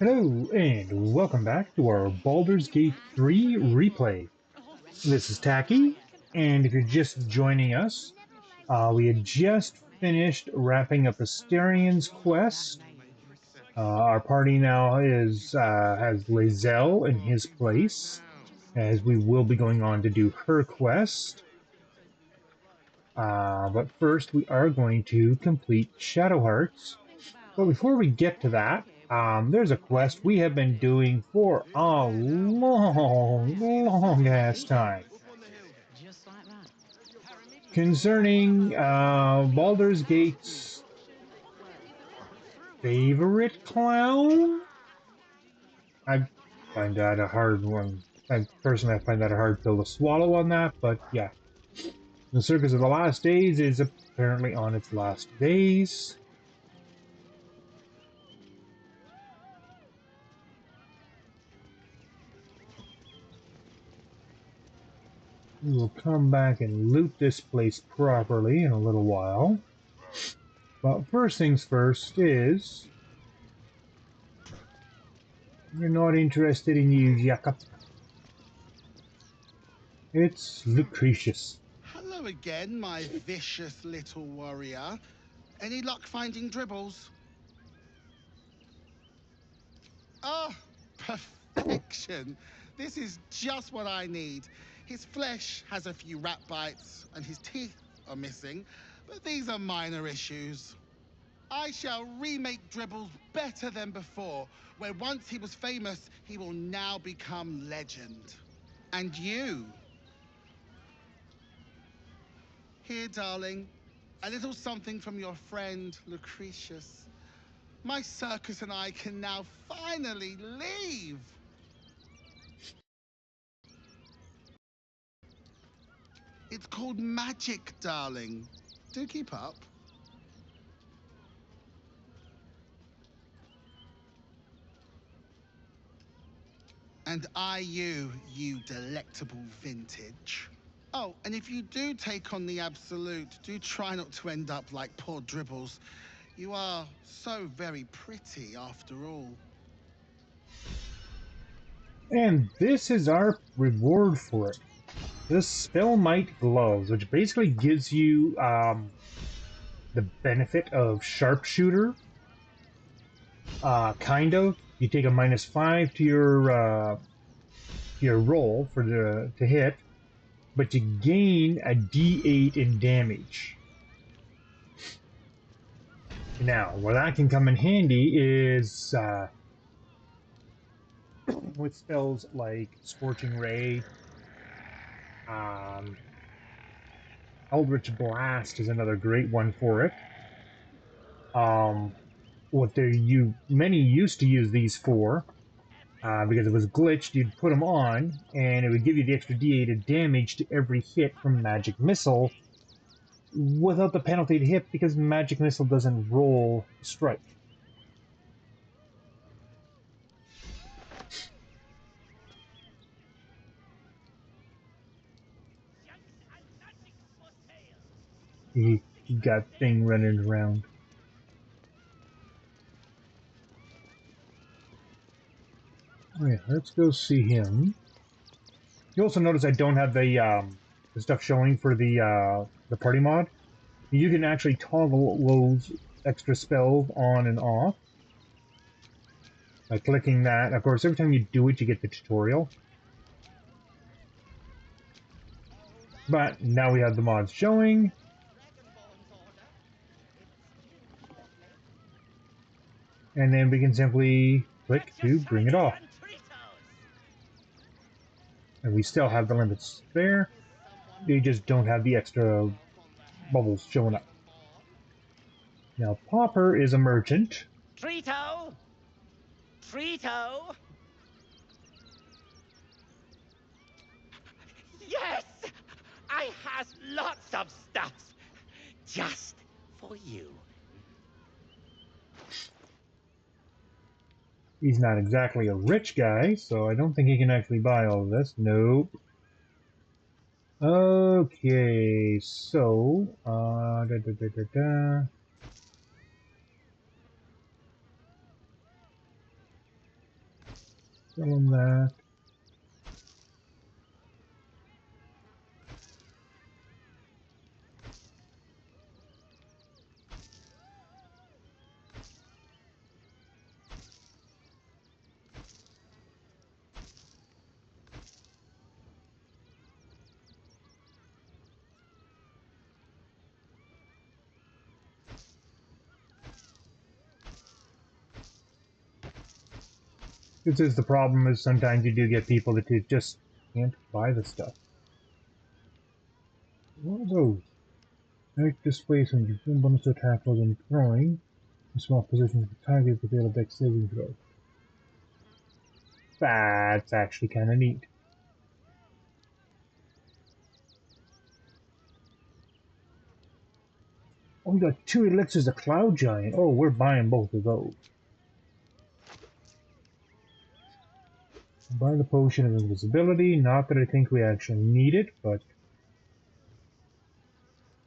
Hello, and welcome back to our Baldur's Gate 3 replay. This is Taki, and if you're just joining us, we had just finished wrapping up Asterian's quest. Our party now has Lae'zel in his place, as we will be going on to do her quest. But first, we are going to complete Shadow Hearts. But before we get to that, there's a quest we have been doing for a long ass time concerning Baldur's Gate's favorite clown. I find that a hard one. I find that a hard pill to swallow on that, but yeah. The Circus of the Last Days is apparently on its last days. We will come back and loot this place properly in a little while. But first things first is... You're not interested in you, Jakob. It's Lucretius. Hello again, my vicious little warrior. Any luck finding dribbles? Oh, perfection. This is just what I need. His flesh has a few rat bites and his teeth are missing, but these are minor issues. I shall remake Dribbles better than before, where once he was famous, he will now become legend. And you? Here, darling, a little something from your friend Lucretius. My circus and I can now finally leave. It's called magic, darling. Do keep up. And you delectable vintage. Oh, and if you do take on the absolute, do try not to end up like poor Dribbles. You are so very pretty after all. And this is our reward for it. This Spellmite Gloves, which basically gives you the benefit of Sharpshooter. Kind of. You take a -5 to your roll to hit, but you gain a D8 in damage. Now, where that can come in handy is with spells like Scorching Ray, um, Eldritch Blast is another great one for it. Many used to use these for because it was glitched. You'd put them on, and it would give you the extra D8 of damage to every hit from Magic Missile, without the penalty to hit because Magic Missile doesn't roll strike. You got thing running around. Oh yeah, let's go see him. You also notice I don't have the stuff showing for the party mod. You can actually toggle those extra spells on and off by clicking that. Of course, every time you do it, you get the tutorial. But now we have the mods showing. And then we can simply click to bring it off. And we still have the limits there. They just don't have the extra bubbles showing up. Now, Popper is a merchant. Trito! Trito! Yes! I has lots of stuff just for you. He's not exactly a rich guy, so I don't think he can actually buy all of this. Nope. Okay, so Sell them that. This is the problem, is sometimes you do get people that just can't buy the stuff. What are those? Make display some bonus to attack while in throwing. In small positions with target with the deck saving throw. That's actually kind of neat. Oh, we got 2 elixirs of Cloud Giant. Oh, we're buying both of those. Buy the potion of invisibility. Not that I think we actually need it, but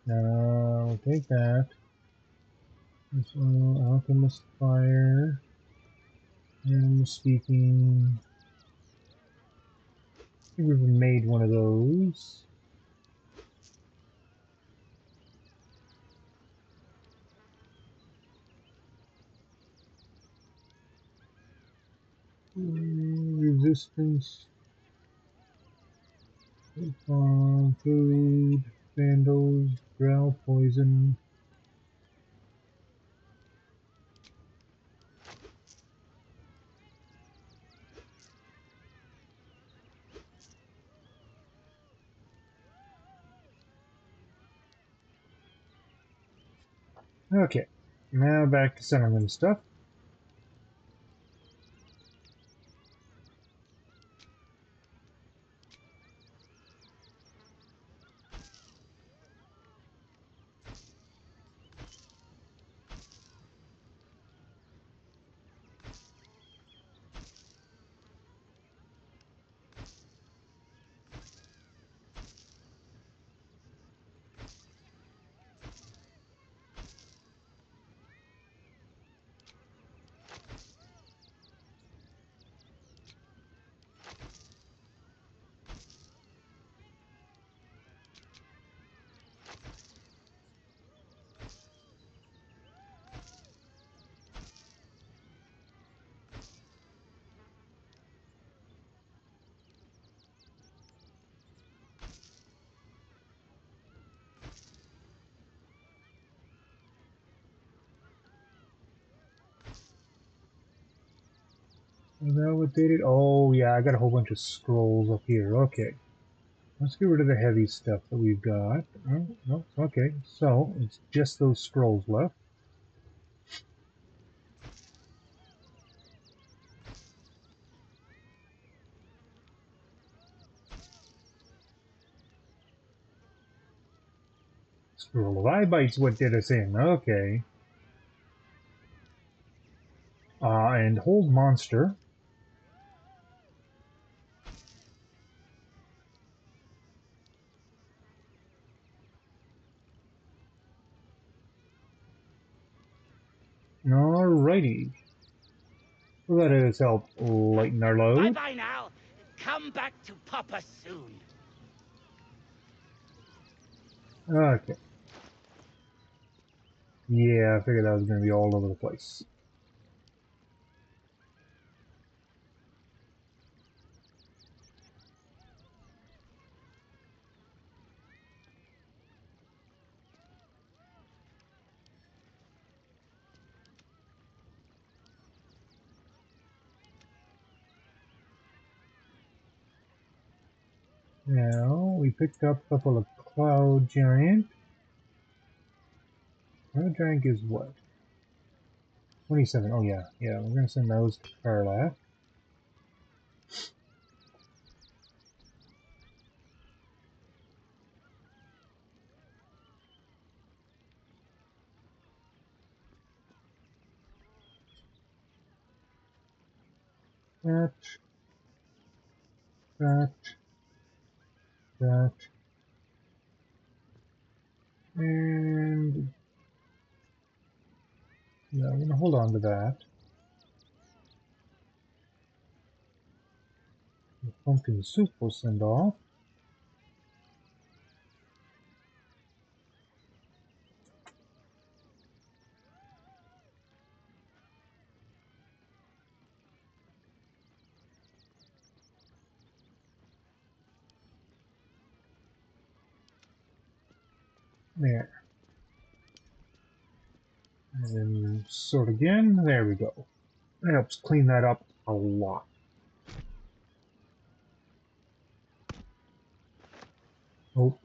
no, we'll take that. So, Alchemist Fire. Animal Speaking. I think we've made one of those. Resistance. Food. Vandals. Drow Poison. Okay, now back to selling them stuff. Is that what did it? Oh yeah, I got a whole bunch of scrolls up here. Okay. Let's get rid of the heavy stuff that we've got. Oh, no, okay. So, it's just those scrolls left. Scroll of Eye Bites, what did us in? Okay. And Hold Monster. Alrighty. Let us help lighten our load. Bye-bye now. Come back to Papa soon. Okay. Yeah, I figured that was going to be all over the place. Now, we picked up a couple of Cloud Giant. Cloud Giant is what? 27. Oh, yeah. Yeah, we're going to send those to Karlach. That. That. That. And yeah, I'm going to hold on to that. The pumpkin soup will send off. There. And then sort again. There we go. That helps clean that up a lot. Oh.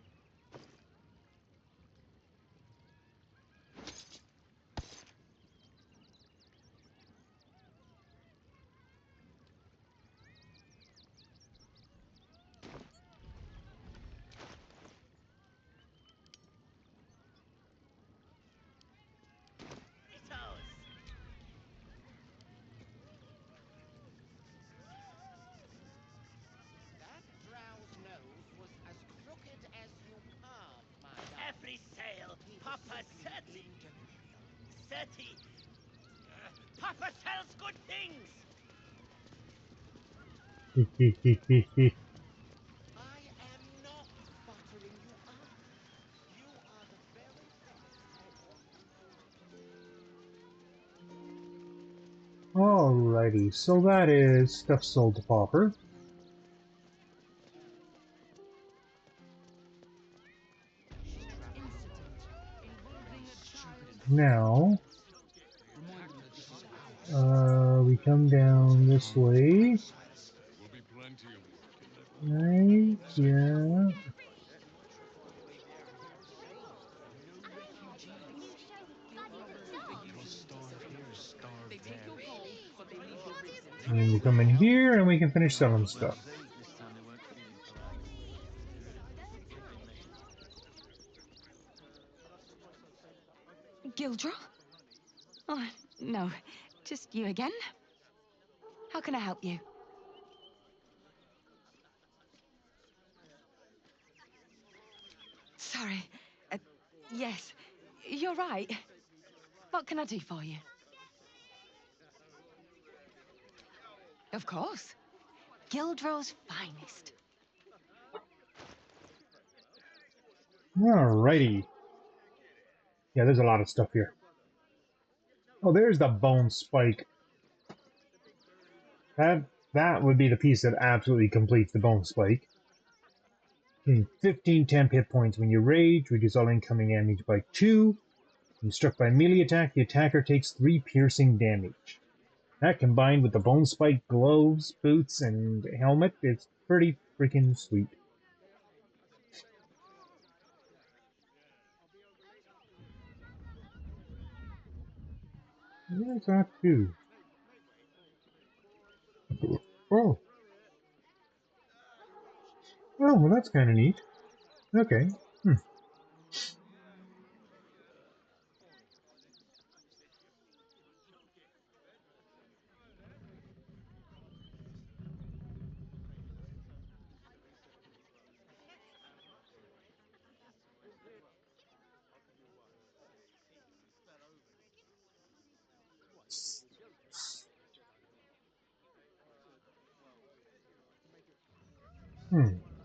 That drow's nose was as crooked as you palm, my darling. Every sail, Papa Seti. Seti. Papa sells good things. I am not buttering you up. You are the very things I ought to know. Alrighty, so that is stuff sold to Pauper. Now, we come down this way. Right, yeah. And we come in here and we can finish selling stuff. Gildra? Oh, no. Just you again? How can I help you? Sorry. Yes, you're right. What can I do for you? Of course. Gildro's finest. Alrighty. Yeah, there's a lot of stuff here. Oh, there's the bone spike. That would be the piece that absolutely completes the bone spike. 15 temp hit points when you rage, reduce all incoming damage by 2. When struck by melee attack, the attacker takes 3 piercing damage. That combined with the bone spike gloves, boots, and helmet is pretty freaking sweet. What does that do? Oh. Oh, well that's kind of neat. Okay.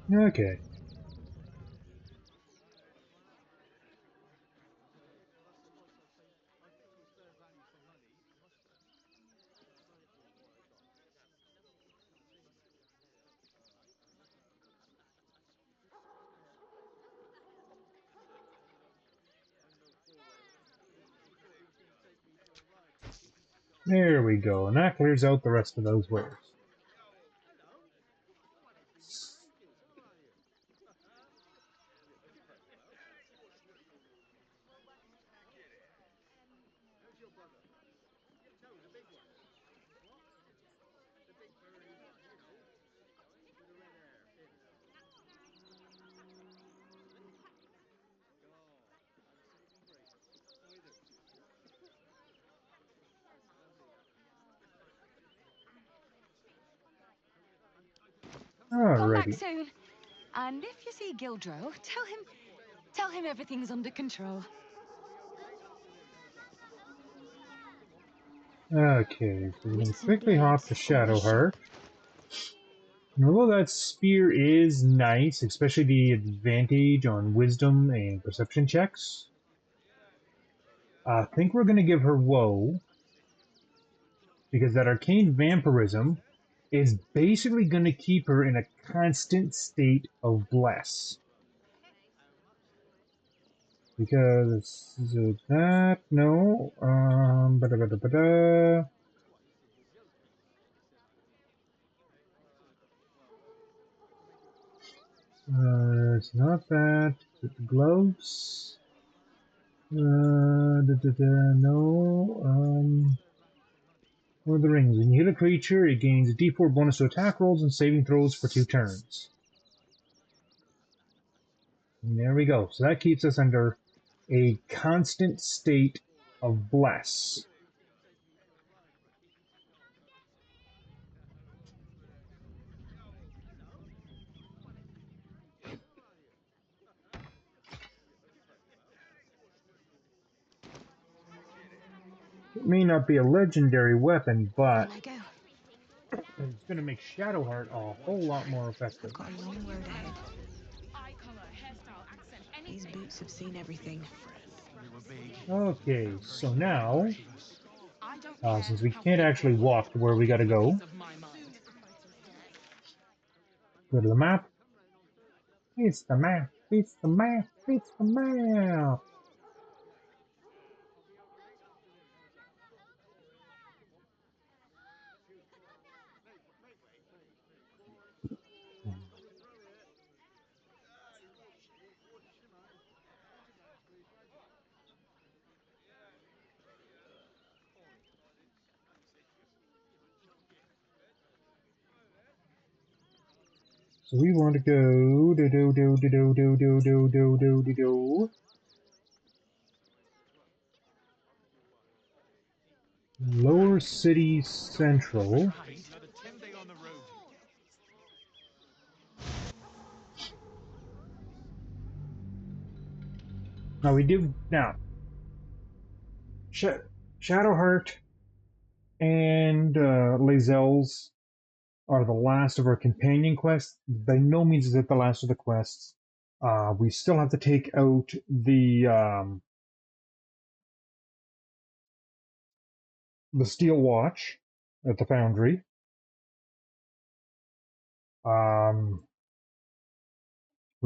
Okay. There we go, and that clears out the rest of those wares. Come back Alrighty. soon. And if you see Gildro, tell him everything's under control. Okay, so we're going to Recent quickly hop blades to always Shadowheart. sharp. And although that spear is nice, especially the advantage on wisdom and perception checks, I think we're going to give her woe, because that arcane vampirism is basically going to keep her in a constant state of bless. Because that, no, ba-da-ba-da-ba-da. It's not that. Is it the gloves? No. One of the rings. When you hit a creature, it gains a d4 bonus to attack rolls and saving throws for 2 turns. And there we go. So that keeps us under a constant state of bless. It may not be a legendary weapon, but On I go. it's going to make Shadowheart a whole lot more effective. I've got a long road ahead. These boots have seen everything. Okay, so now, since we can't actually walk to where we got to go to the map. It's the map. It's the map. It's the map. So we want to go do. Lower City Central. Now we do now. Shadowheart and Lae'zel's are the last of our companion quests. By no means is it the last of the quests. We still have to take out the Steel Watch at the Foundry. We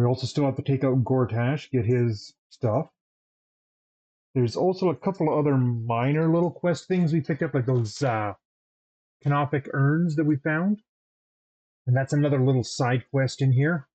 also still have to take out Gortash, get his stuff. There's also a couple of other minor little quest things we picked up, like those canopic urns that we found. And that's another little side quest in here.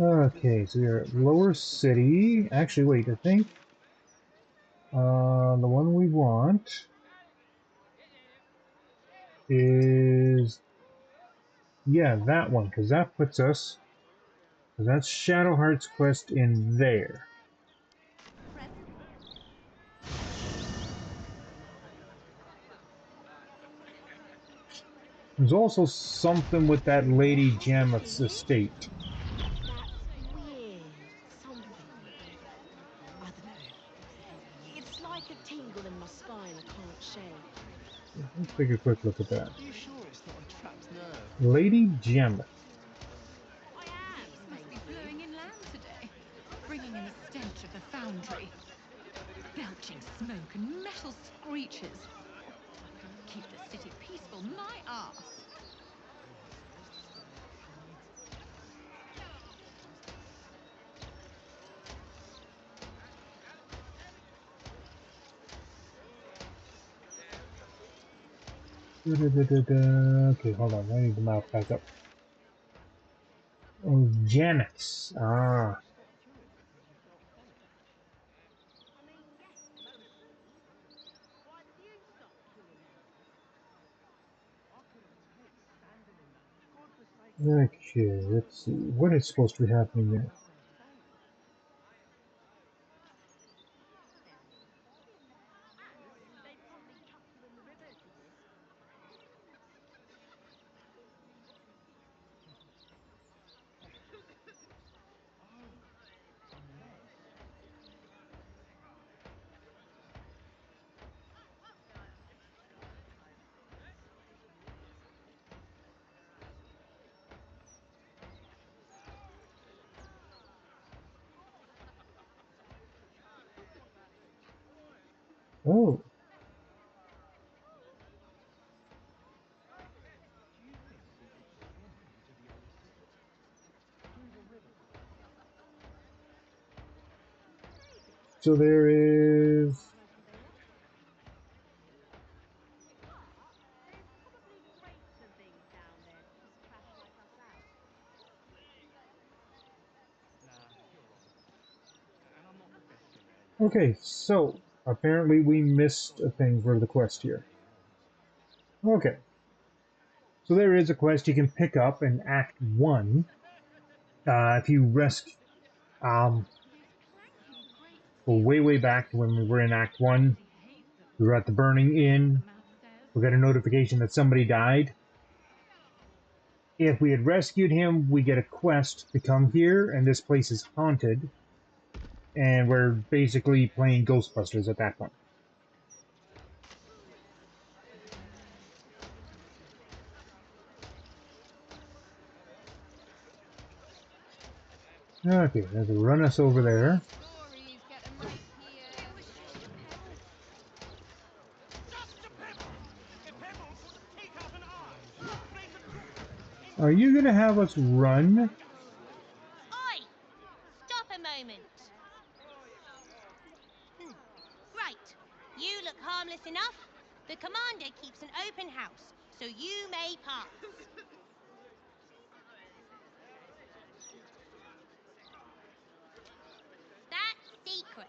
Okay, so we're at Lower City. Actually, wait, I think the one we want is, yeah, that one, because that puts us, because that's Shadowheart's quest in there. There's also something with that Lady Jameth's estate. That's weird. Something. I don't know. It's like a tingle in my spine I can't shake. Let's take a quick look at that. Are you sure it's not a trapped nerve? Lady Jameth. Must be blowing inland today, bringing in the stench of the foundry. Belching smoke and metal screeches. Keep the city peaceful, my arse. Okay, hold on. I need the map back up. Oh, Janet's. Ah. Okay, let's see. What is supposed to be happening there? Oh, so there is. Okay, so apparently we missed a thing for the quest here. Okay, so there is a quest you can pick up in Act 1 if you rescue. Go way back to when we were in Act 1. We were at the Burning Inn. We got a notification that somebody died. If we had rescued him, we get a quest to come here, and this place is haunted. And we're basically playing Ghostbusters at that point. Okay, let's run us over there. Are you gonna have us run? Oi! Stop a moment. Right. You look harmless enough. The commander keeps an open house, so you may pass. That's secret.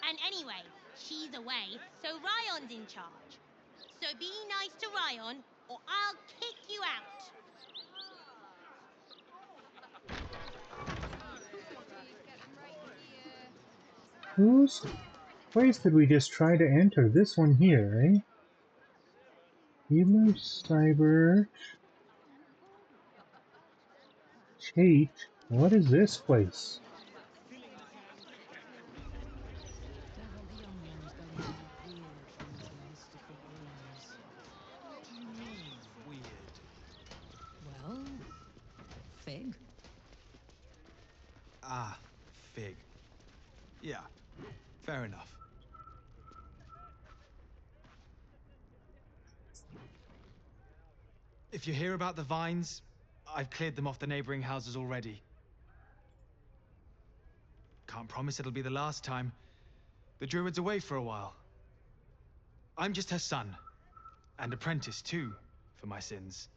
And anyway, she's away, so Ryon's in charge. So be nice to Ryon, or I'll kick you out. Whose place did we just try to enter? This one here, eh? Healer, Cyber, Chate. What is this place? What do you mean, weird? Well, fig. Ah, fig. Yeah, fair enough. If you hear about the vines, I've cleared them off the neighboring houses already. Can't promise it'll be the last time. The druid's away for a while. I'm just her son, and apprentice too, for my sins.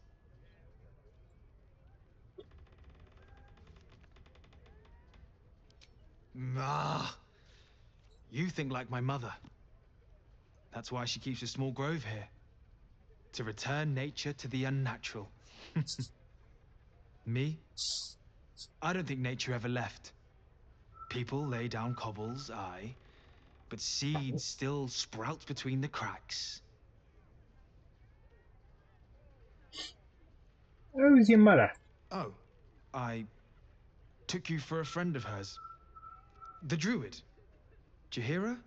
Ah, you think like my mother. That's why she keeps a small grove here. To return nature to the unnatural. Me? I don't think nature ever left. People lay down cobbles, aye, but seeds still sprout between the cracks. Who's your mother? Oh, I took you for a friend of hers. The druid. Did you hear her?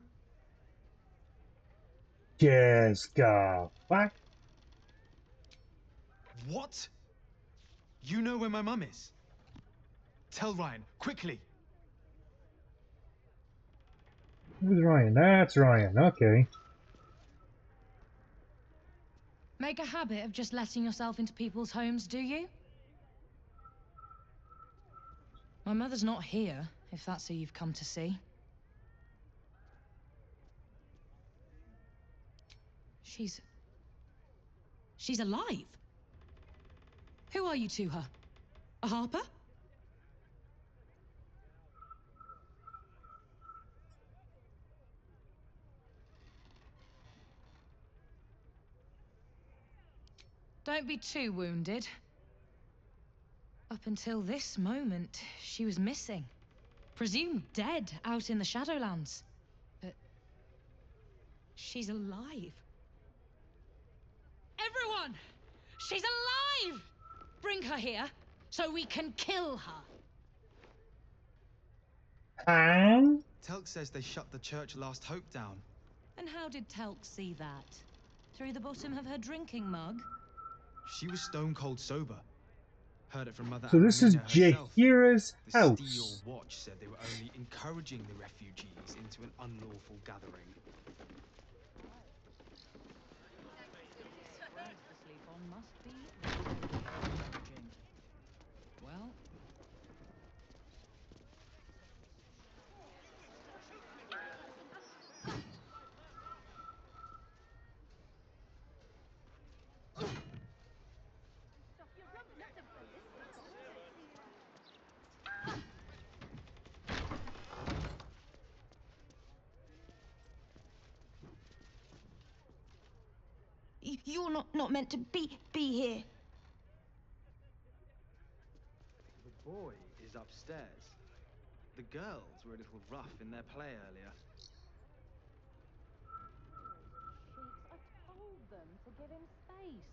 Just go. What? What? You know where my mum is? Tell Ryan, quickly. Who's Ryan? That's Ryan. Okay. Make a habit of just letting yourself into people's homes, do you? My mother's not here, if that's who you've come to see. She's alive. Who are you to her? A harper? Don't be too wounded. Up until this moment, she was missing. Presumed dead out in the Shadowlands. But she's alive. Everyone! She's alive! Bring her here so we can kill her. Telk says they shut the church Last Hope down. And how did Telk see that? Through the bottom of her drinking mug? She was stone cold sober. Heard it from Mother So this is Aramina herself. Jaheira's The Steel house. Watch said they were only encouraging the refugees into an unlawful gathering. Rags to sleep on must be very encouraging. Well, You're not meant to be here. The boy is upstairs. The girls were a little rough in their play earlier. Sheiks, I told them to give him space.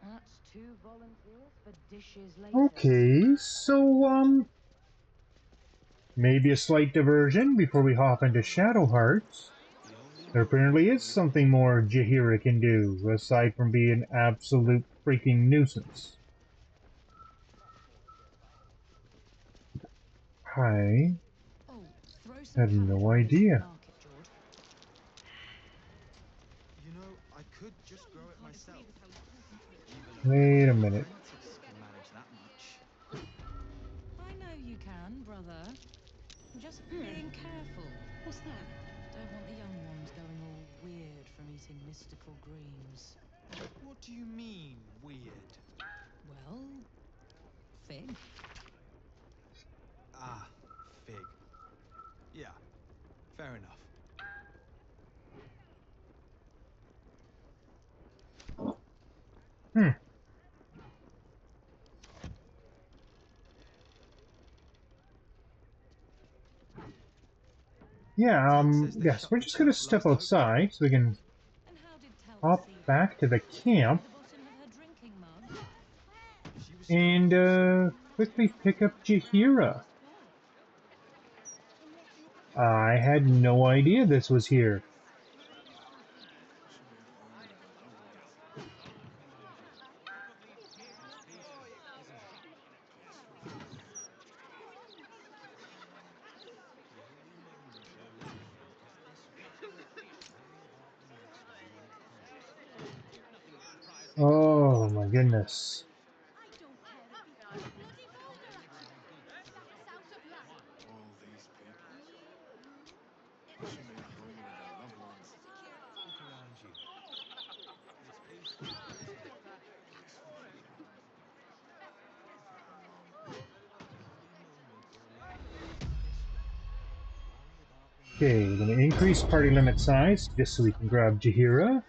That's 2 volunteers for dishes later. Okay, so maybe a slight diversion before we hop into Shadow Hearts. There apparently is something more Jaheira can do, aside from being an absolute freaking nuisance. I Oh, throw some had no cabbage in idea. the market, George. You know, I could just grow it myself. Wait a minute. Apprentice can manage that much. I know you can, brother. Just being careful. What's that? Don't want the young ones going all weird from eating mystical greens. What do you mean, weird? Well, fig. Ah, fig. Yeah, fair enough. Hmm. Yeah, yes, we're just gonna step outside so we can And how did Telk hop see back to the camp the bottom of her drinking mug? She was and quickly pick up Jaheira. I had no idea this was here. Oh my goodness. I don't care if he's a bloody vulgar. South of land. All these people. She made a home with their loved ones. Look around you. It's peaceful, isn't it? Peaceful for you. Okay, we're gonna increase party limit size just so we can grab Jaheira.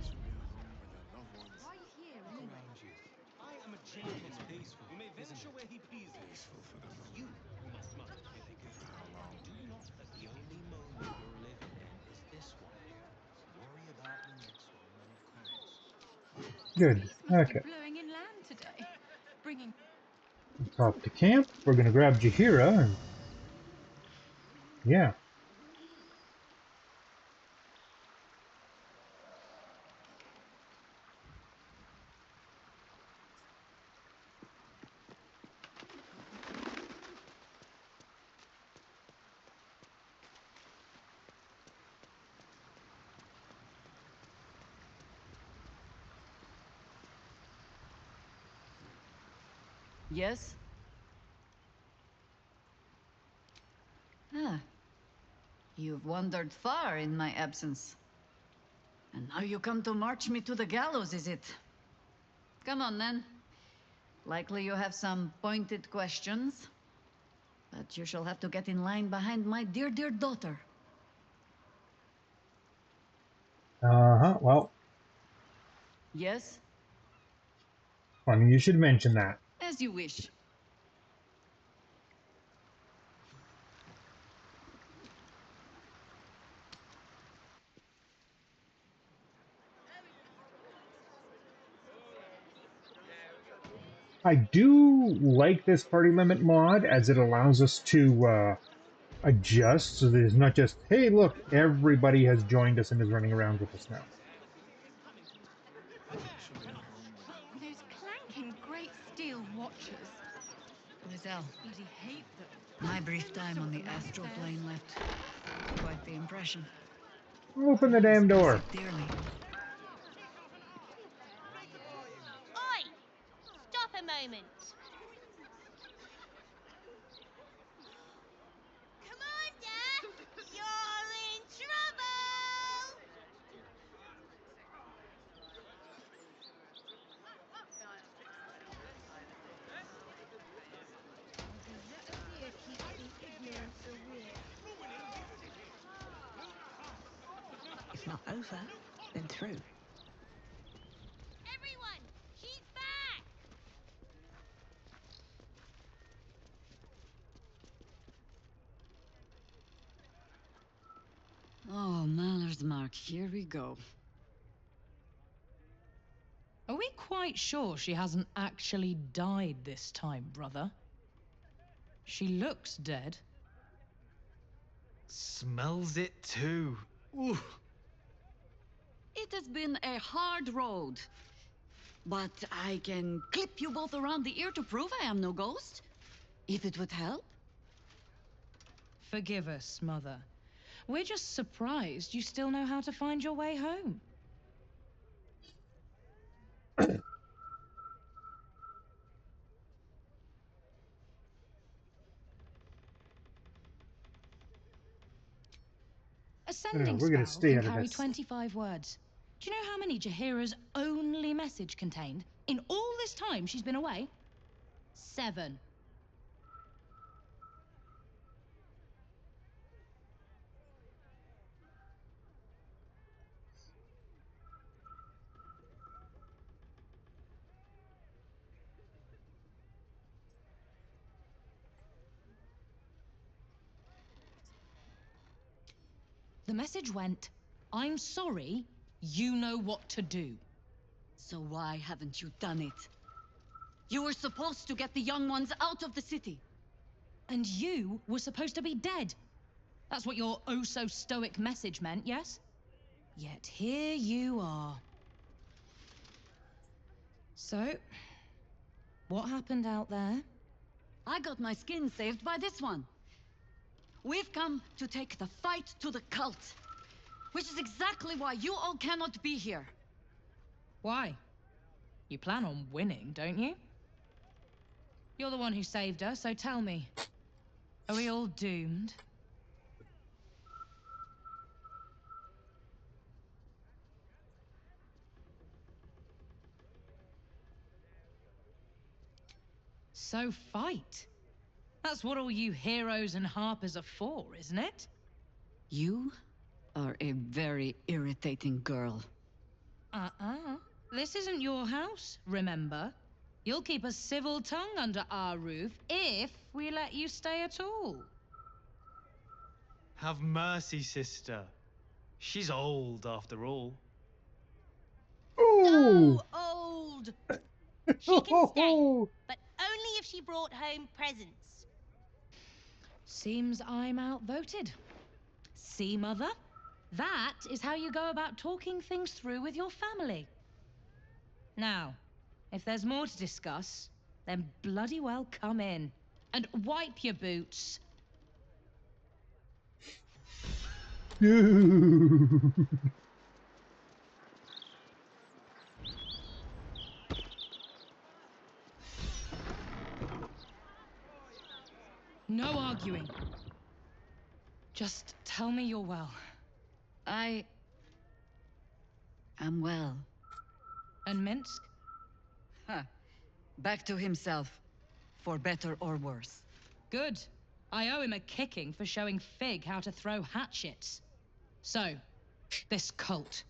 She made a home with their loved ones. Why here Look anyway? around you. I am a gentleman. It's peaceful. Who may venture where he pleases. Peaceful for the It's you moment. who must mind your thinkers. For how long? Do not that the only moment you're living in is this one. Worry about the next one when it comes. Good. Breeze must Okay. be blowing inland today. Bringing Hop to camp. We're gonna grab Jaheira and yeah. Yes? Ah, you've wandered far in my absence. And now you come to march me to the gallows, is it? Come on, then. Likely you have some pointed questions. But you shall have to get in line behind my dear, dear daughter. Uh-huh. Well, Yes? funny you should mention that. As you wish. I do like this party limit mod as it allows us to adjust so that it's not just, hey, look, everybody has joined us and is running around with us now. Should be home by now. Those clanking great steel watches. Lizelle, Bloody hate them. my brief time on the Sort of astral upstairs. plane left quite the impression. Open the damn Must miss door. it dearly. Oi! Stop a moment. Commander! You're in trouble! If not over, then through. Everyone, she's back! Oh, Maller's Mark, here we go. Are we quite sure she hasn't actually died this time, brother? She looks dead. Smells it too. Ooh. It has been a hard road. But I can clip you both around the ear to prove I am no ghost. If it would help. Forgive us, Mother. We're just surprised you still know how to find your way home. Ascending We're going to spell stay can out of carry this. 25 words. Do you know how many Jaheira's only message contained? In all this time she's been away? 7. The message went, I'm sorry, you know what to do. So why haven't you done it? You were supposed to get the young ones out of the city. And you were supposed to be dead. That's what your oh-so-stoic message meant, yes? Yet here you are. So, what happened out there? I got my skin saved by this one. We've come to take the fight to the cult. Which is exactly why you all cannot be here. Why? You plan on winning, don't you? You're the one who saved her, so tell me. Are we all doomed? So fight. That's what all you heroes and harpers are for, isn't it? You are a very irritating girl. Uh-uh. This isn't your house, remember? You'll keep a civil tongue under our roof if we let you stay at all. Have mercy, sister. She's old after all. Ooh! So old! She can stay, but only if she brought home presents. Seems I'm outvoted. See, Mother? That is how you go about talking things through with your family. Now, if there's more to discuss, then bloody well come in. And wipe your boots. No arguing. Just tell me you're well. I am well. And Minsk? Huh. Back to himself, for better or worse. Good. I owe him a kicking for showing Fig how to throw hatchets. So, this cult.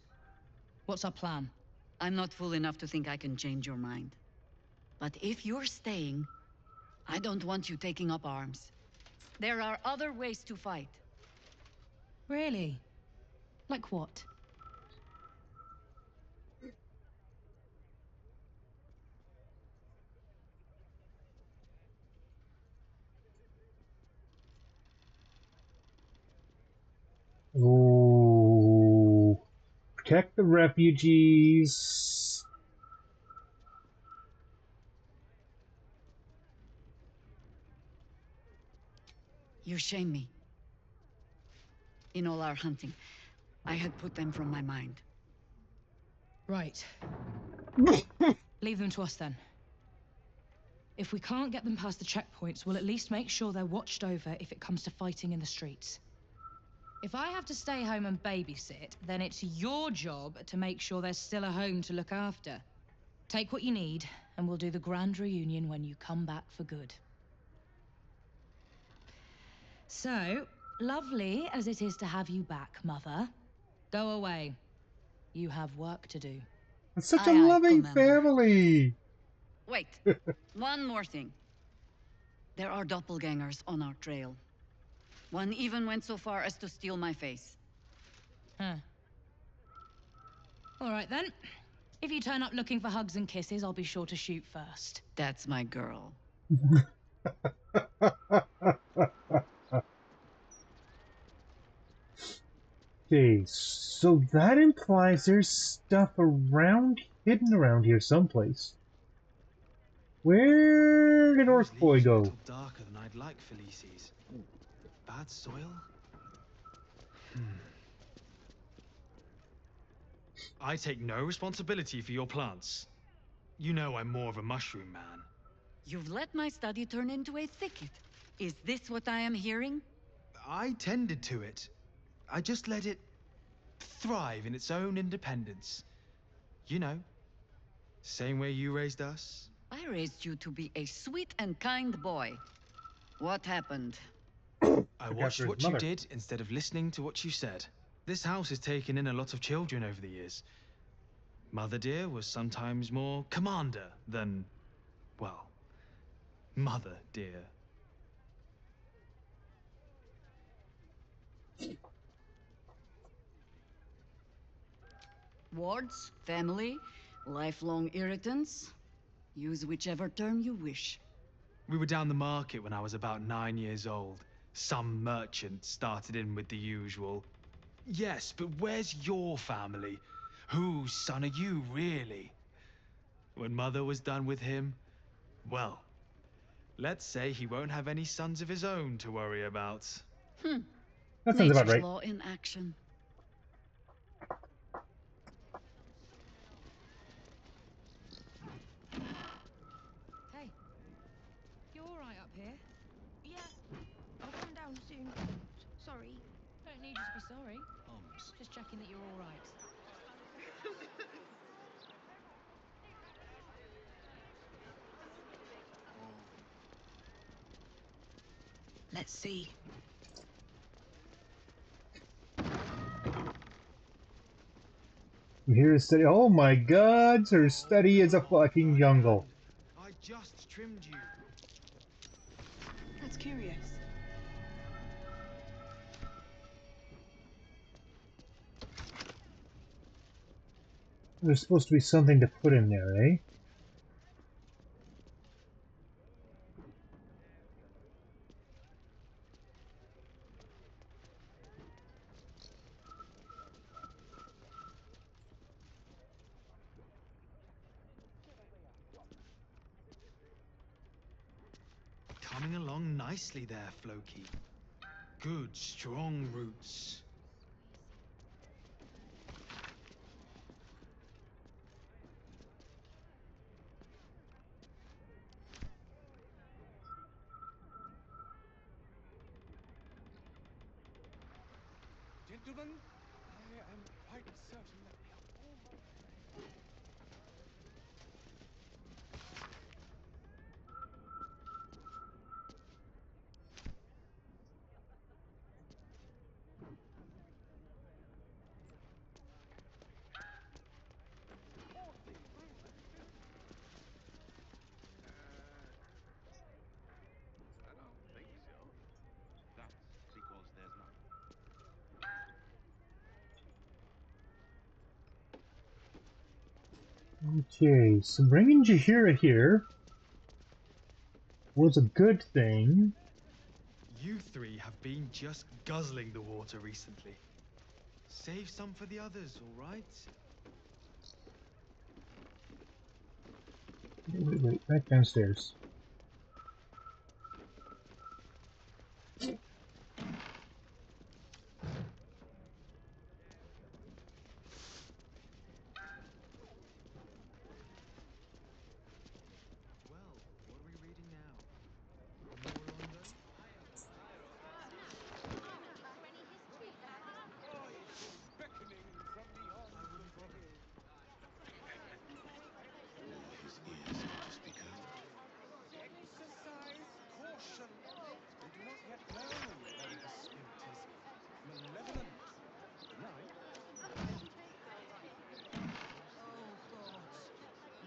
What's our plan? I'm not fool enough to think I can change your mind. But if you're staying, I don't want you taking up arms. There are other ways to fight. Really? Like what? Ooh. Protect the refugees. You shame me. In all our hunting, I had put them from my mind. Right. Leave them to us then. If we can't get them past the checkpoints, we'll at least make sure they're watched over if it comes to fighting in the streets. If I have to stay home and babysit, then it's your job to make sure there's still a home to look after. Take what you need, and we'll do the grand reunion when you come back for good. So, lovely as it is to have you back, Mother, go away. You have work to do. It's such a Aye, aye, loving Commander. family. Wait, one more thing. There are doppelgangers on our trail. One even went so far as to steal my face. Huh. All right then. If you turn up looking for hugs and kisses, I'll be sure to shoot first. That's my girl. Okay, so that implies there's stuff hidden around here someplace. Where did Those Orc Boy leaves are a go? little darker than I'd like, Felices. Bad soil? I take no responsibility for your plants. You know I'm more of a mushroom man. You've let my study turn into a thicket. Is this what I am hearing? I tended to it. I just let it thrive in its own independence. You know, same way you raised us. I raised you to be a sweet and kind boy. What happened? I Look watched after his what you mother. did instead of listening to what you said. This house has taken in a lot of children over the years. Mother dear was sometimes more commander than, well, mother dear. Wards, family, lifelong irritants? Use whichever term you wish. We were down the market when I was about 9 years old. Some merchant started in with the usual. Yes, but where's your family? Whose son are you, really? When Mother was done with him, well, let's say he won't have any sons of his own to worry about. That sounds about Nature's right. law in action. Hey, you all right up here? Yeah, I'll come down soon. Sorry. Don't need you to be sorry. Just checking that you're all right. Let's see. You hear her study? Oh my god, her study is a fucking jungle. I just trimmed you. That's curious. There's supposed to be something to put in there, eh? Coming along nicely there, Floki. Good, strong roots. Gentlemen, I am quite certain that we are almost... Okay, so bringing Jahira here was a good thing. You three have been just guzzling the water recently. Save some for the others, all right? Wait, back downstairs. Well, what are we reading now? More Londo? Beckoning from beyond the bridge. His ears can just be careful. Exercise caution. We do not yet know whether the spirit is malevolent, benign. Oh, gods.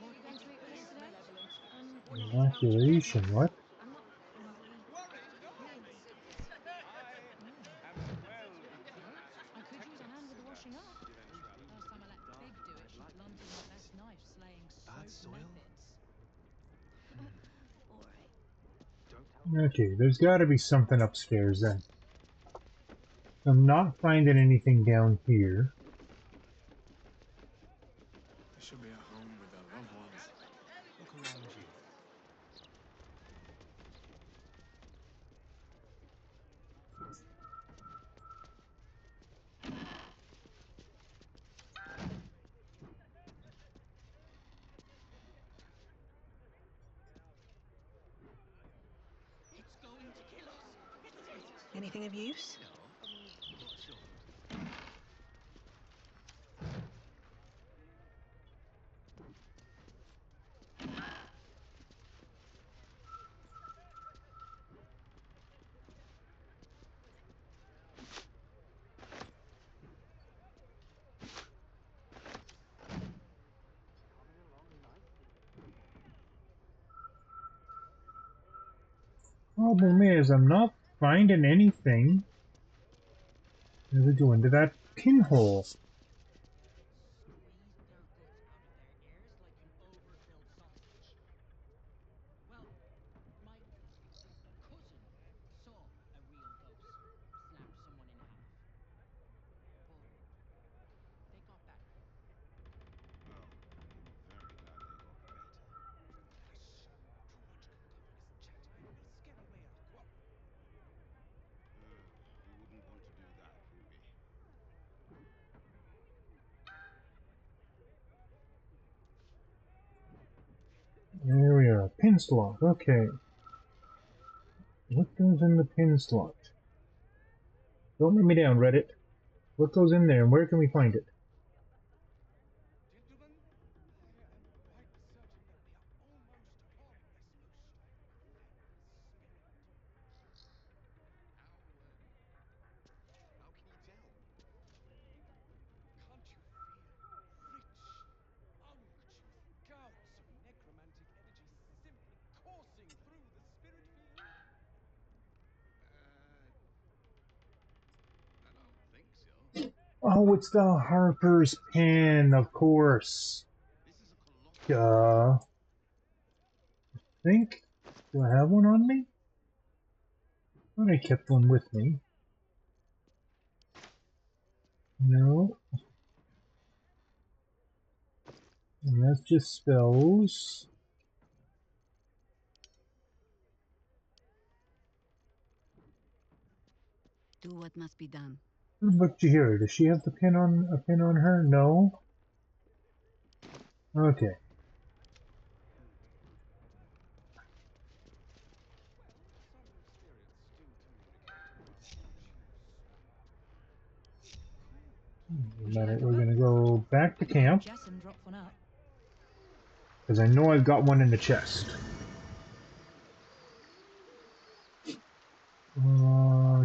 What You going to eat with us today? malevolent? Inoculation, what? I'm not worried. Worry not! I am well equipped to I could use a detect hand with the in washing up. that eventuality. Last time I let Big do it, she blunted my best knife slaying Bad soap soil? methods. All right. Don't tell me. Okay, there's got to be something upstairs then. I'm not finding anything down here. We should be at home with our loved ones. Look around you. It's going to kill us. It's it. Anything of use? No, not sure. Problem is, I'm not finding anything to go into that pinhole. Squeeze their guts out of their ears like an overfilled sausage. Well, my cousin saw a real ghost snap someone in half. But they got better. Well, I'm very glad they got better. Hush! Too much contemporaneous chat will scare away our quarrel. We wouldn't want to do that, would we? There we are, pin slot. Okay. What goes in the pin slot? Don't let me down, Reddit. What goes in there and where can we find it? Gentlemen, I am quite certain that we are almost upon this most fabulous spirit. How can you tell? Can't you feel rich, unctuous gouts of necromantic energy simply coursing through the spirit field? I don't think so. Oh, it's the Harper's pen, of course. This is a colossal. Duh. Think? Do I have one on me? I thought I kept one with me. No. And that's just spells. Do what must be done. What about Jahira? Does she have the pin on a pin on her? No. Okay. Well, some spirits still communicate in our obtuse Matter. Pick 'em We're up. gonna go back to I had camp Jessen drop one up. because I know I've got one in the chest.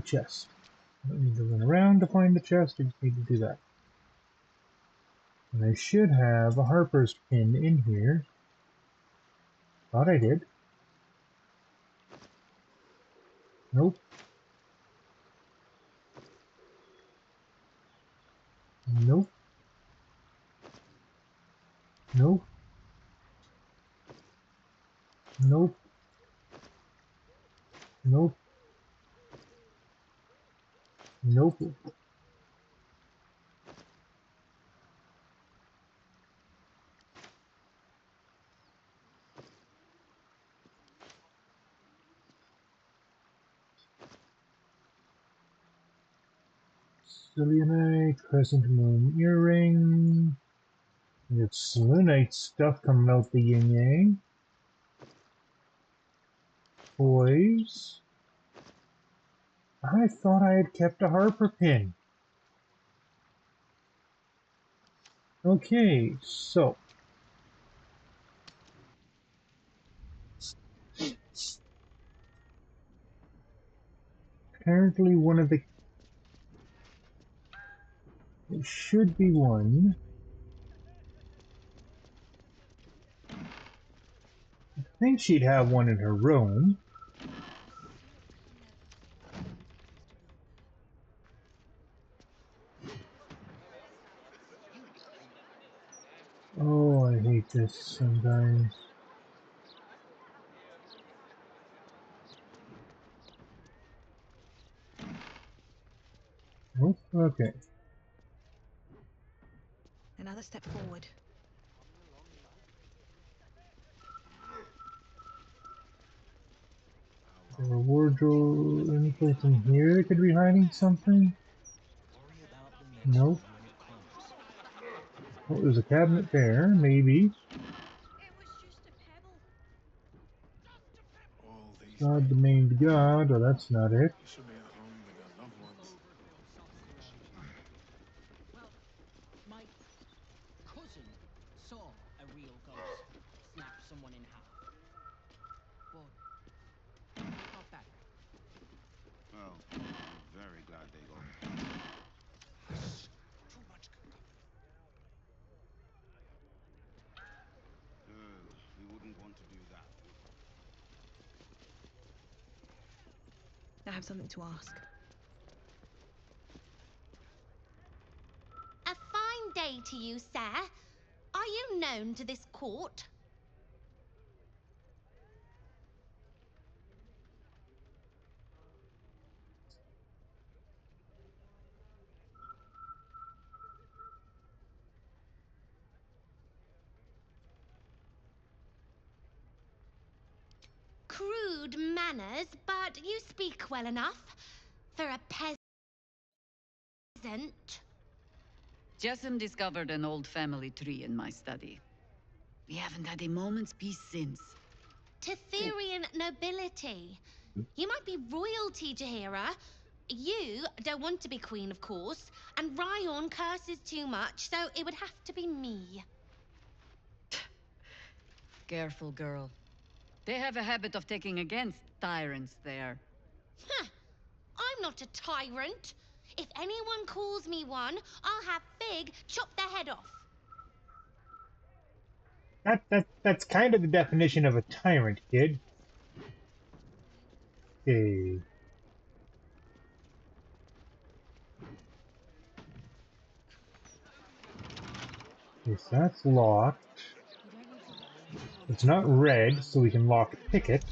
Chest. I don't need to run around to find the chest. I just need to do that. And I should have a Harper's pin in here. Thought I did. Nope. Nope. Nope. Nope. Nope. Nope. Selenite, crescent moon earring. It's selenite stuff coming out the yin yang. Toys. I thought I had kept a Harper pin. Okay, so. Apparently one of the... There should be one. I think she'd have one in her room. Oh, I hate this sometimes. Nope, okay. Another step forward. There a wardrobe, any place in here that could be hiding something? Nope. Oh, there's a cabinet there, maybe. All these God, the people. main god. Oh, that's not it. They should be at home with their loved ones. Well, my cousin saw a real ghost snap someone in half. But he got better. Well, I'm very glad they got better. Hush! Too much cacophony. We wouldn't want to do that, would we? I have something to ask. A fine day to you, sir. Are you known to this court? Crude manners, but you speak well enough for a peasant. Jessam discovered an old family tree in my study. We haven't had a moment's peace since. Tetherian nobility. You might be royalty, Jahira. You don't want to be queen, of course, and Ryon curses too much, so it would have to be me. Careful, girl. They have a habit of taking against tyrants there. Huh. I'm not a tyrant. If anyone calls me one, I'll have Fig chop their head off. That's kind of the definition of a tyrant, kid. Okay. Okay, so that's locked. It's not red, so we can lock pick it.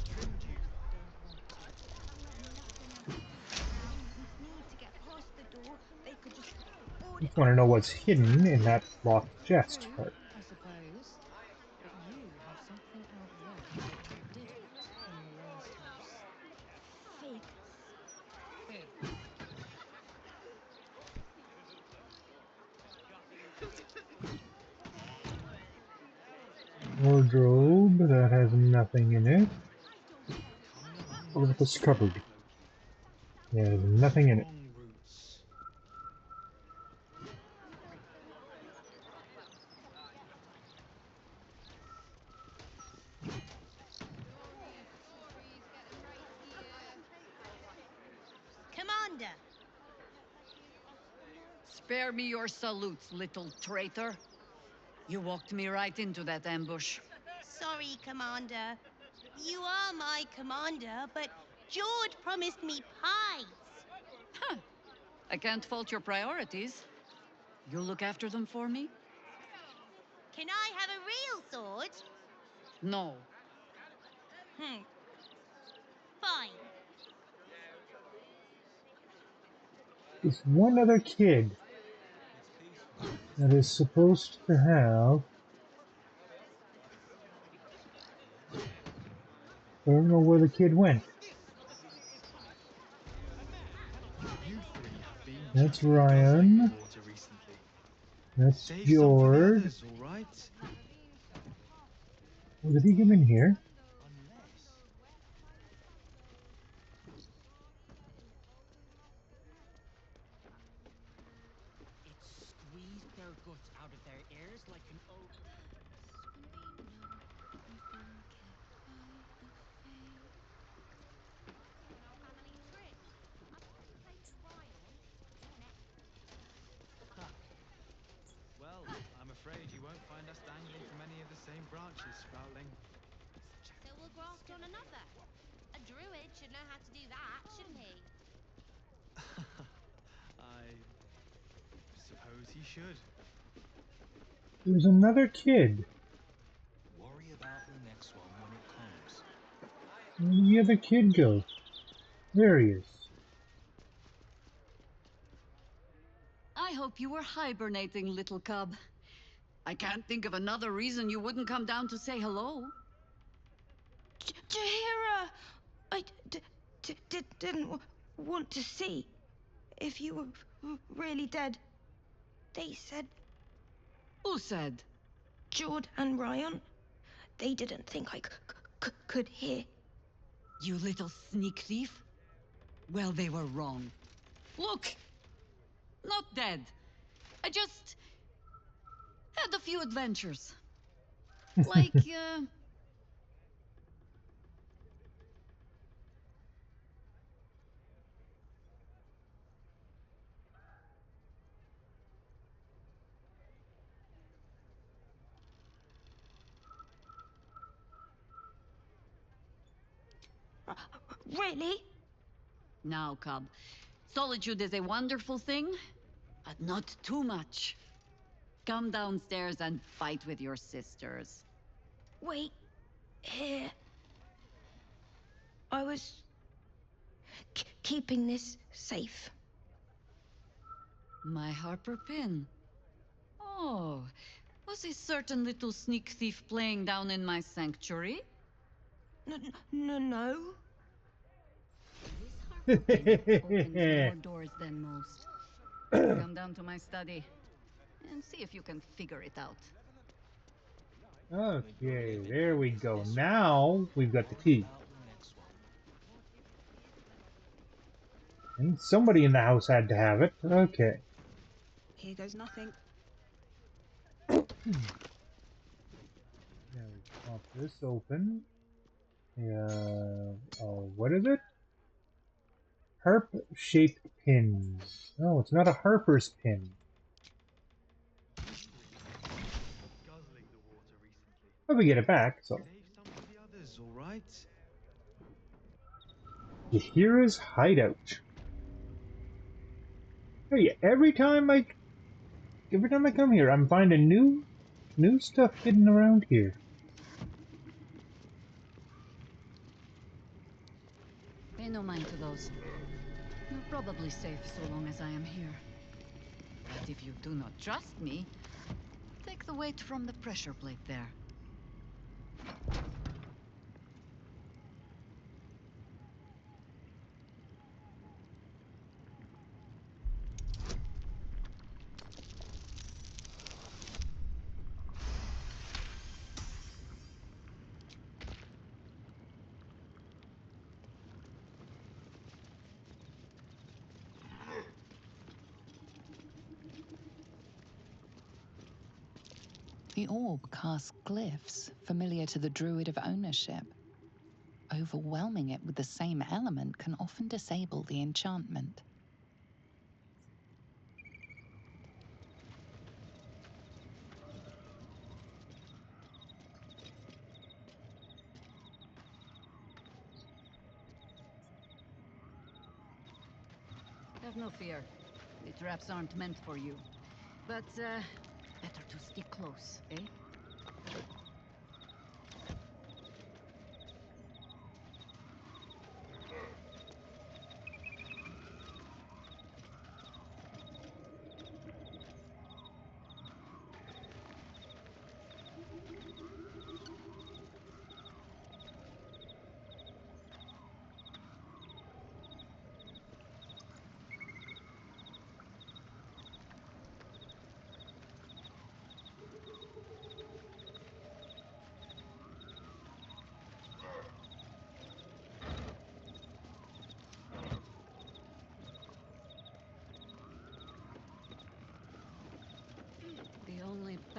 Just want to know what's hidden in that locked chest part. I suppose. But you have something out there that you didn't in the last house. Fig. Who? Wardrobe that has nothing in it. What about this cupboard? Yeah, there's nothing in it. Strong roots. Commander. Spare me your salutes, little traitor. You walked me right into that ambush. Sorry, Commander. You are my commander, but George promised me pies. I can't fault your priorities. You look after them for me? Can I have a real sword? No. Fine. There's one other kid that is supposed to have. I don't know where the kid went. You three have been That's just guzzling Ryan. the water recently. That's Save some for the George. others, all right? Oh, did he come in here? It squeezed their guts out of their ears like an old. Well, I'm afraid you won't find us dangling from any of the same branches, Sproutling. So we'll graft on another. A druid should know how to do that, shouldn't he? I suppose he should. There's another kid. Worry about the next one when it comes. Where did the other kid go? There he is. I hope you were hibernating, little cub. I can't think of another reason you wouldn't come down to say hello. Jahira! I didn't want to see if you were really dead. They said Who said? Jord and Ryan. They didn't think I could hear. You little sneak thief? Well, they were wrong. Look! Not dead. I just had a few adventures. Like, Really? Now, cub. Solitude is a wonderful thing, but not too much. Come downstairs and fight with your sisters. Wait. Here. I was keeping this safe. My Harper pin. Oh, was a certain little sneak thief playing down in my sanctuary? No. This Harper pin opens more doors than most. Come down to my study and see if you can figure it out. Okay, there we go. Now we've got the key. And somebody in the house had to have it. Okay. Here goes nothing. Now we pop this open. What is it? Harp-shaped pins. No, it's not a Harper's pin. Guzzling the water recently. But we get it back, so. Save some for the others, all right? Yahira's hideout. Hey, every time I come here, I'm finding new stuff hidden around here. Pay no mind to those. You're probably safe so long as I am here. But if you do not trust me, take the weight from the pressure plate there. The orb casts glyphs familiar to the druid of ownership. Overwhelming it with the same element can often disable the enchantment. Have no fear. The traps aren't meant for you. But, better to stick close, eh?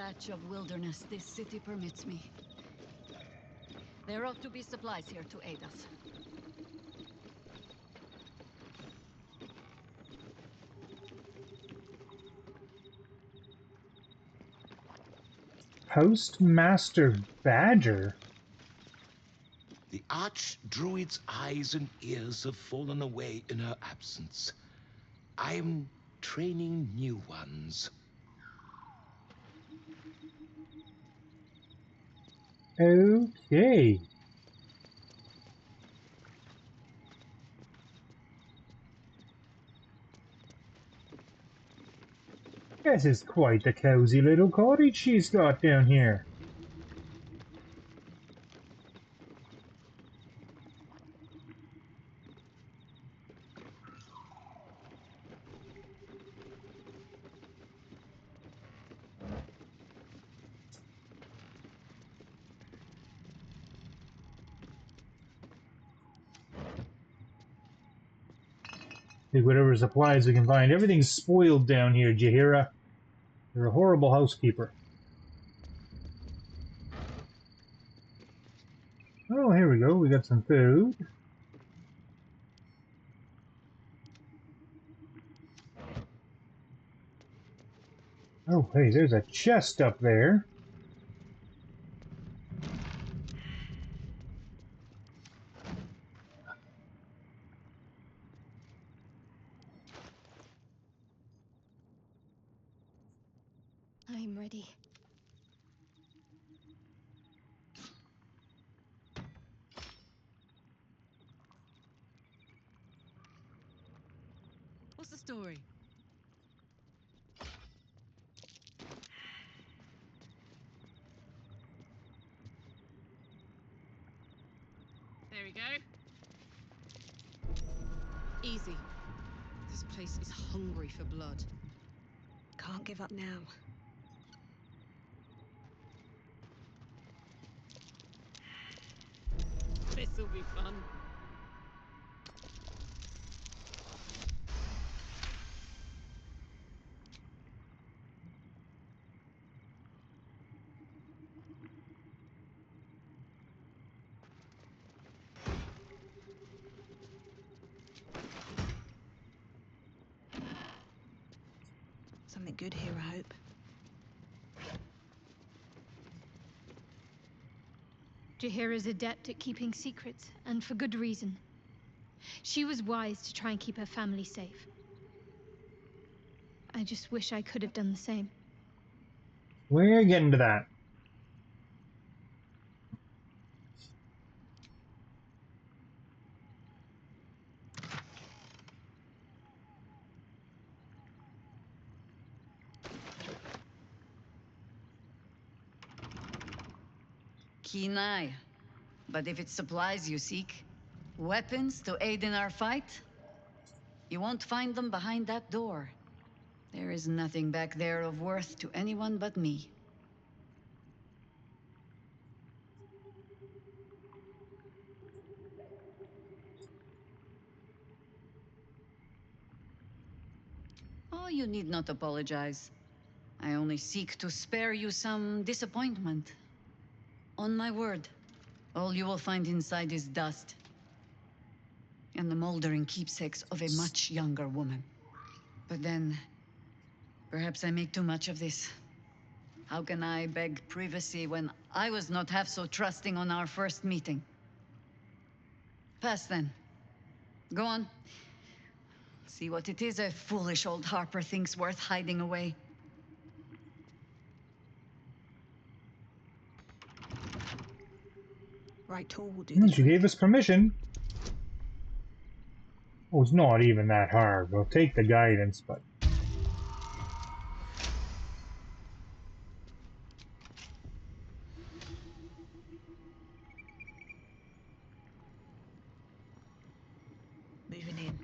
patch of wilderness this city permits me. There ought to be supplies here to aid us. Postmaster Badger? The Archdruid's eyes and ears have fallen away in her absence. I'm training new ones. Okay. This is quite the cozy little cottage she's got down here. Take whatever supplies we can find. Everything's spoiled down here, Jaheira. You're a horrible housekeeper. Oh, here we go. We got some food. Oh, hey, there's a chest up there. I'm ready. What's the story? There we go. Easy. This place is hungry for blood. Can't give up now. This'll be fun. Something good here, I hope. Jaheira's adept at keeping secrets, and for good reason. She was wise to try and keep her family safe. I just wish I could have done the same. We're getting to that. Keen eye. But if it's supplies you seek, weapons to aid in our fight, you won't find them behind that door. There is nothing back there of worth to anyone but me. Oh, you need not apologize. I only seek to spare you some disappointment. On my word, all you will find inside is dust. And the moldering keepsakes of a much younger woman. But then, perhaps I make too much of this. How can I beg privacy when I was not half so trusting on our first meeting? Pass then. Go on. See what it is a foolish old Harper thinks worth hiding away. Right tool will do the She trick. gave us permission. Oh, it's not even that hard. We'll take the guidance, but... Moving in.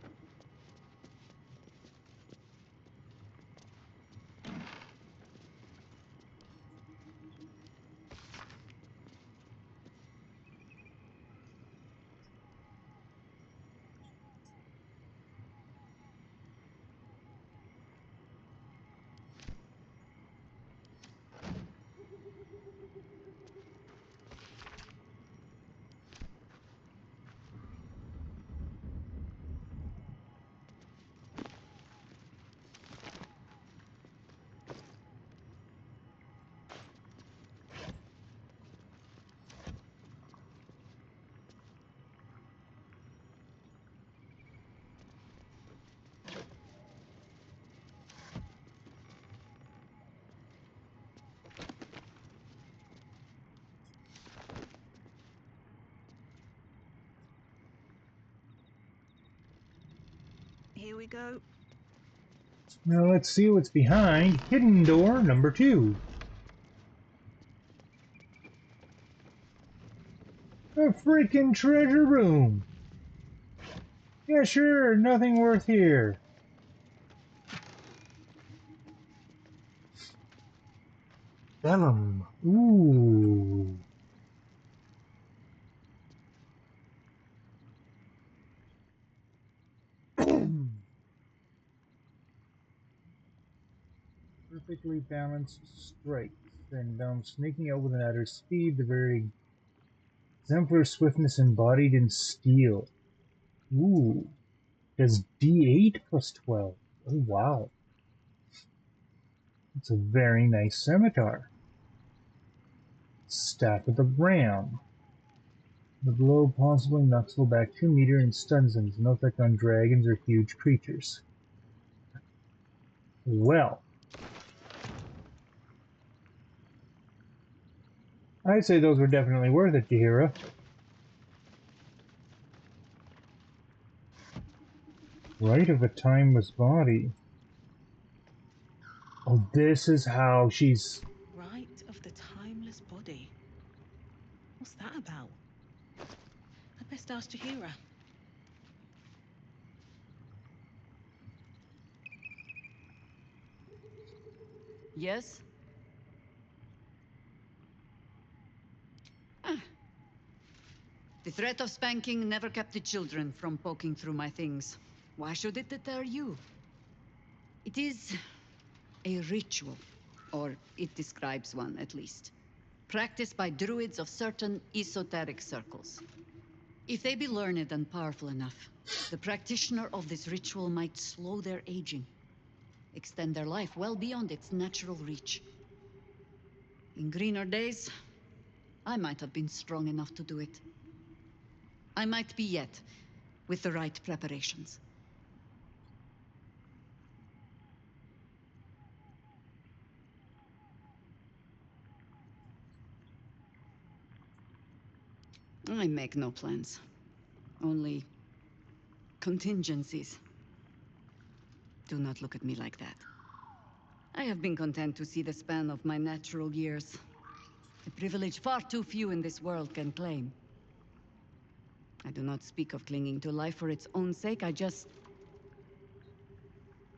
Here we go. Now let's see what's behind hidden door number 2. A freaking treasure room. Yeah, sure, nothing worth here. Vellum. Ooh. Perfectly balanced strikes, and sneaking out with an utter speed, the very exemplar swiftness embodied in steel. Ooh. Does D8 plus 12. Oh, wow. It's a very nice scimitar. Staff of the Ram. The blow possibly knocks him back 2 meters and stuns him. No effect on dragons or huge creatures. Well, I'd say those were definitely worth it, Jahira. Right of a timeless body. Oh, this is how she's... Right of the timeless body. What's that about? I'd best ask Jahira. Yes? Ah. The threat of spanking never kept the children from poking through my things. Why should it deter you? It is a ritual, or it describes one at least, practiced by druids of certain esoteric circles. If they be learned and powerful enough, the practitioner of this ritual might slow their aging, extend their life well beyond its natural reach. In greener days, I might have been strong enough to do it. I might be yet, with the right preparations. I make no plans. Only contingencies. Do not look at me like that. I have been content to see the span of my natural years. A privilege far too few in this world can claim. I do not speak of clinging to life for its own sake. I just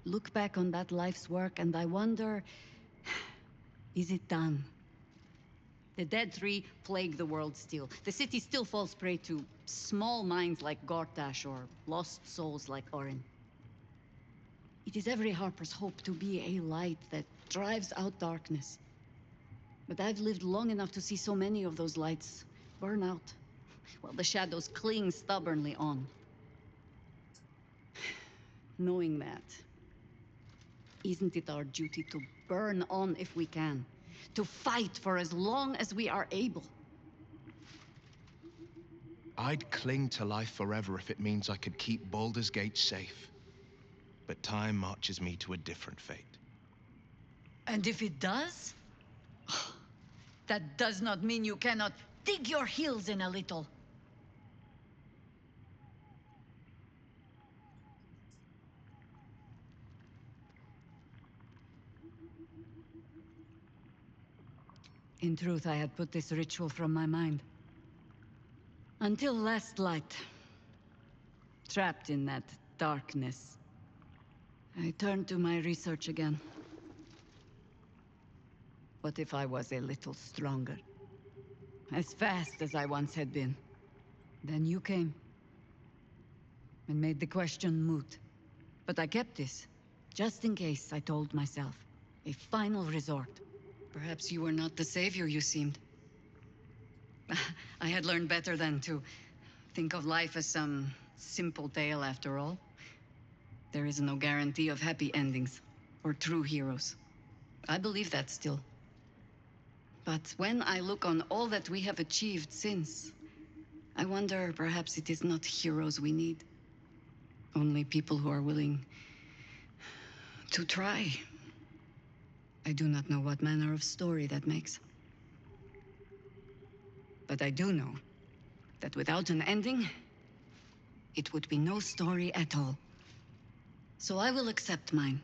look back on that life's work and I wonder, is it done? The dead three plague the world still. The city still falls prey to small minds like Gortash or lost souls like Orin. It is every Harper's hope to be a light that drives out darkness. But I've lived long enough to see so many of those lights burn out, while the shadows cling stubbornly on. Knowing that, isn't it our duty to burn on if we can? To fight for as long as we are able? I'd cling to life forever if it means I could keep Baldur's Gate safe. But time marches me to a different fate. And if it does? That does not mean you cannot dig your heels in a little. In truth, I had put this ritual from my mind. Until last light. Trapped in that darkness. I turned to my research again. What if I was a little stronger? As fast as I once had been. Then you came. And made the question moot. But I kept this. Just in case, I told myself. A final resort. Perhaps you were not the savior you seemed. I had learned better than to think of life as some simple tale after all. There is no guarantee of happy endings, or true heroes. I believe that still. But when I look on all that we have achieved since, I wonder perhaps it is not heroes we need. Only people who are willing to try. I do not know what manner of story that makes. But I do know that without an ending, it would be no story at all. So I will accept mine.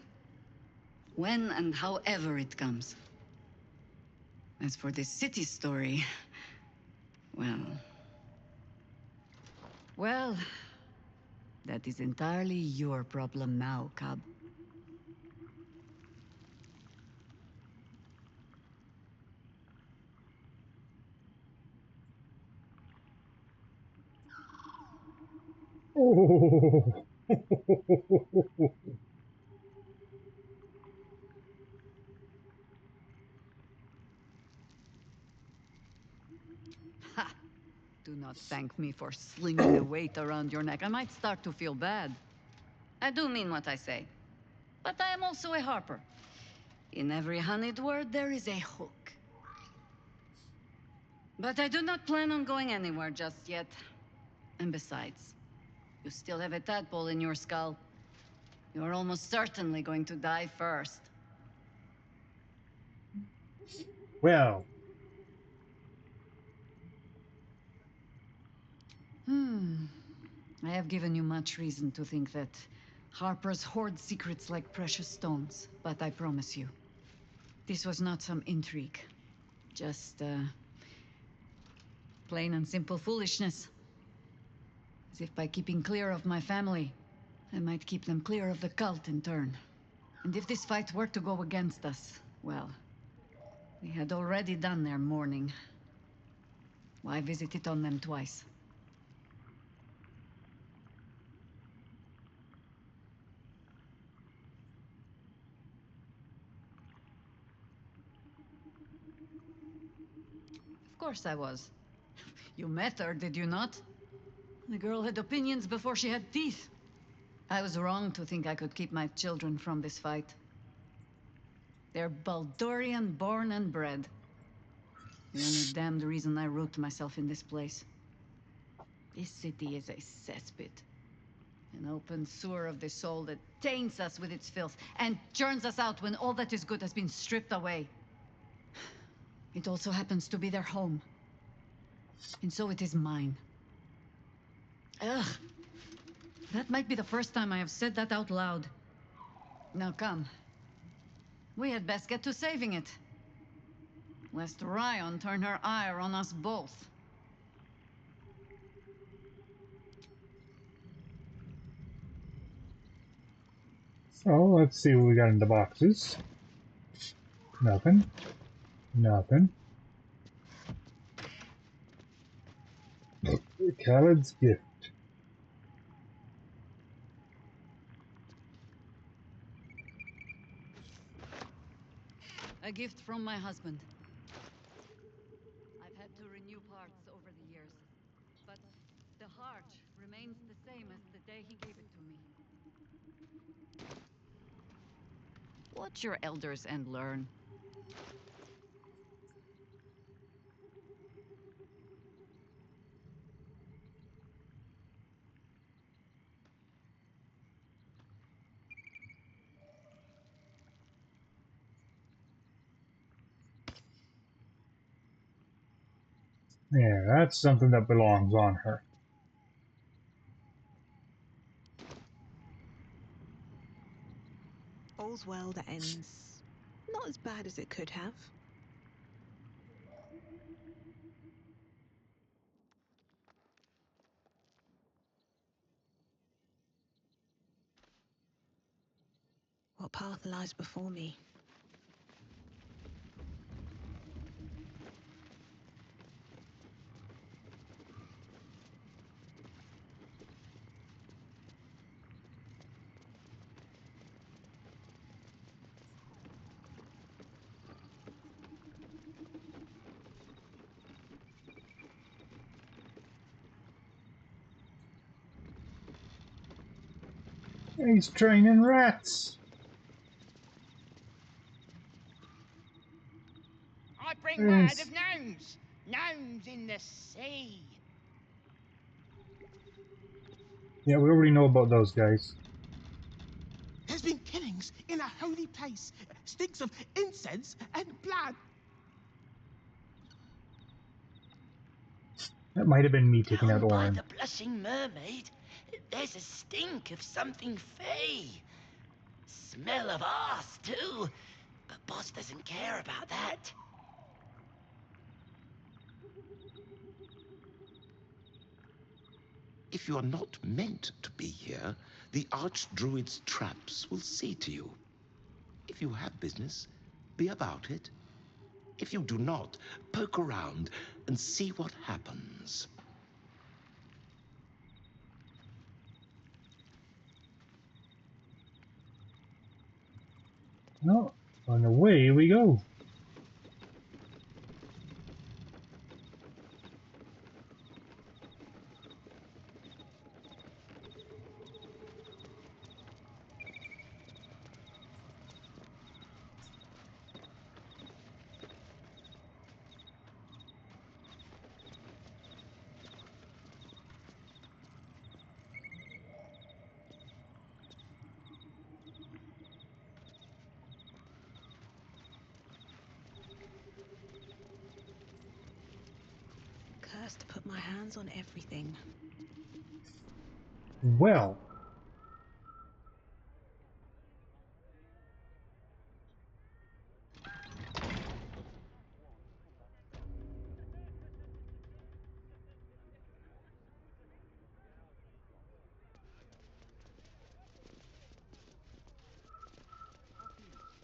When and however it comes. As for this city story, well... Well, that is entirely your problem now, Cub. Oh. Ha! Do not thank me for slinging a weight around your neck. I might start to feel bad. I do mean what I say. But I am also a harper. In every honeyed word, there is a hook. But I do not plan on going anywhere just yet. And besides, you still have a tadpole in your skull. You're almost certainly going to die first. Well. I have given you much reason to think that Harpers hoard secrets like precious stones, but I promise you, this was not some intrigue. Just, plain and simple foolishness. As if by keeping clear of my family, I might keep them clear of the cult in turn. And if this fight were to go against us, well, they had already done their mourning. Why visit it on them twice? Of course I was. You met her, did you not? The girl had opinions before she had teeth. I was wrong to think I could keep my children from this fight. They're Baldurian born and bred. The only damned reason I root myself in this place. This city is a cesspit. An open sewer of the soul that taints us with its filth and churns us out when all that is good has been stripped away. It also happens to be their home. And so it is mine. Ugh. That might be the first time I have said that out loud. Now come. We had best get to saving it. Lest Ryan turn her ire on us both. So let's see what we got in the boxes. Nothing. Nothing. Khaled's gift. A gift from my husband. I've had to renew parts over the years, but the heart remains the same as the day he gave it to me. Watch your elders and learn. Yeah, that's something that belongs on her. All's well that ends not as bad as it could have. What path lies before me? He's training rats. I bring word of gnomes. Gnomes in the sea. Yeah, we already know about those guys. There's been killings in a holy place. Stinks of incense and blood. That might have been me taking out Down by Orin. the blushing mermaid, there's a stink of something fey. smell of arse, too. But boss doesn't care about that. If you are not meant to be here, the Archdruid's traps will see to you. If you have business, be about it. If you do not, poke around and see what happens. Well, on the way we go. Cursed to put my hands on everything. Well.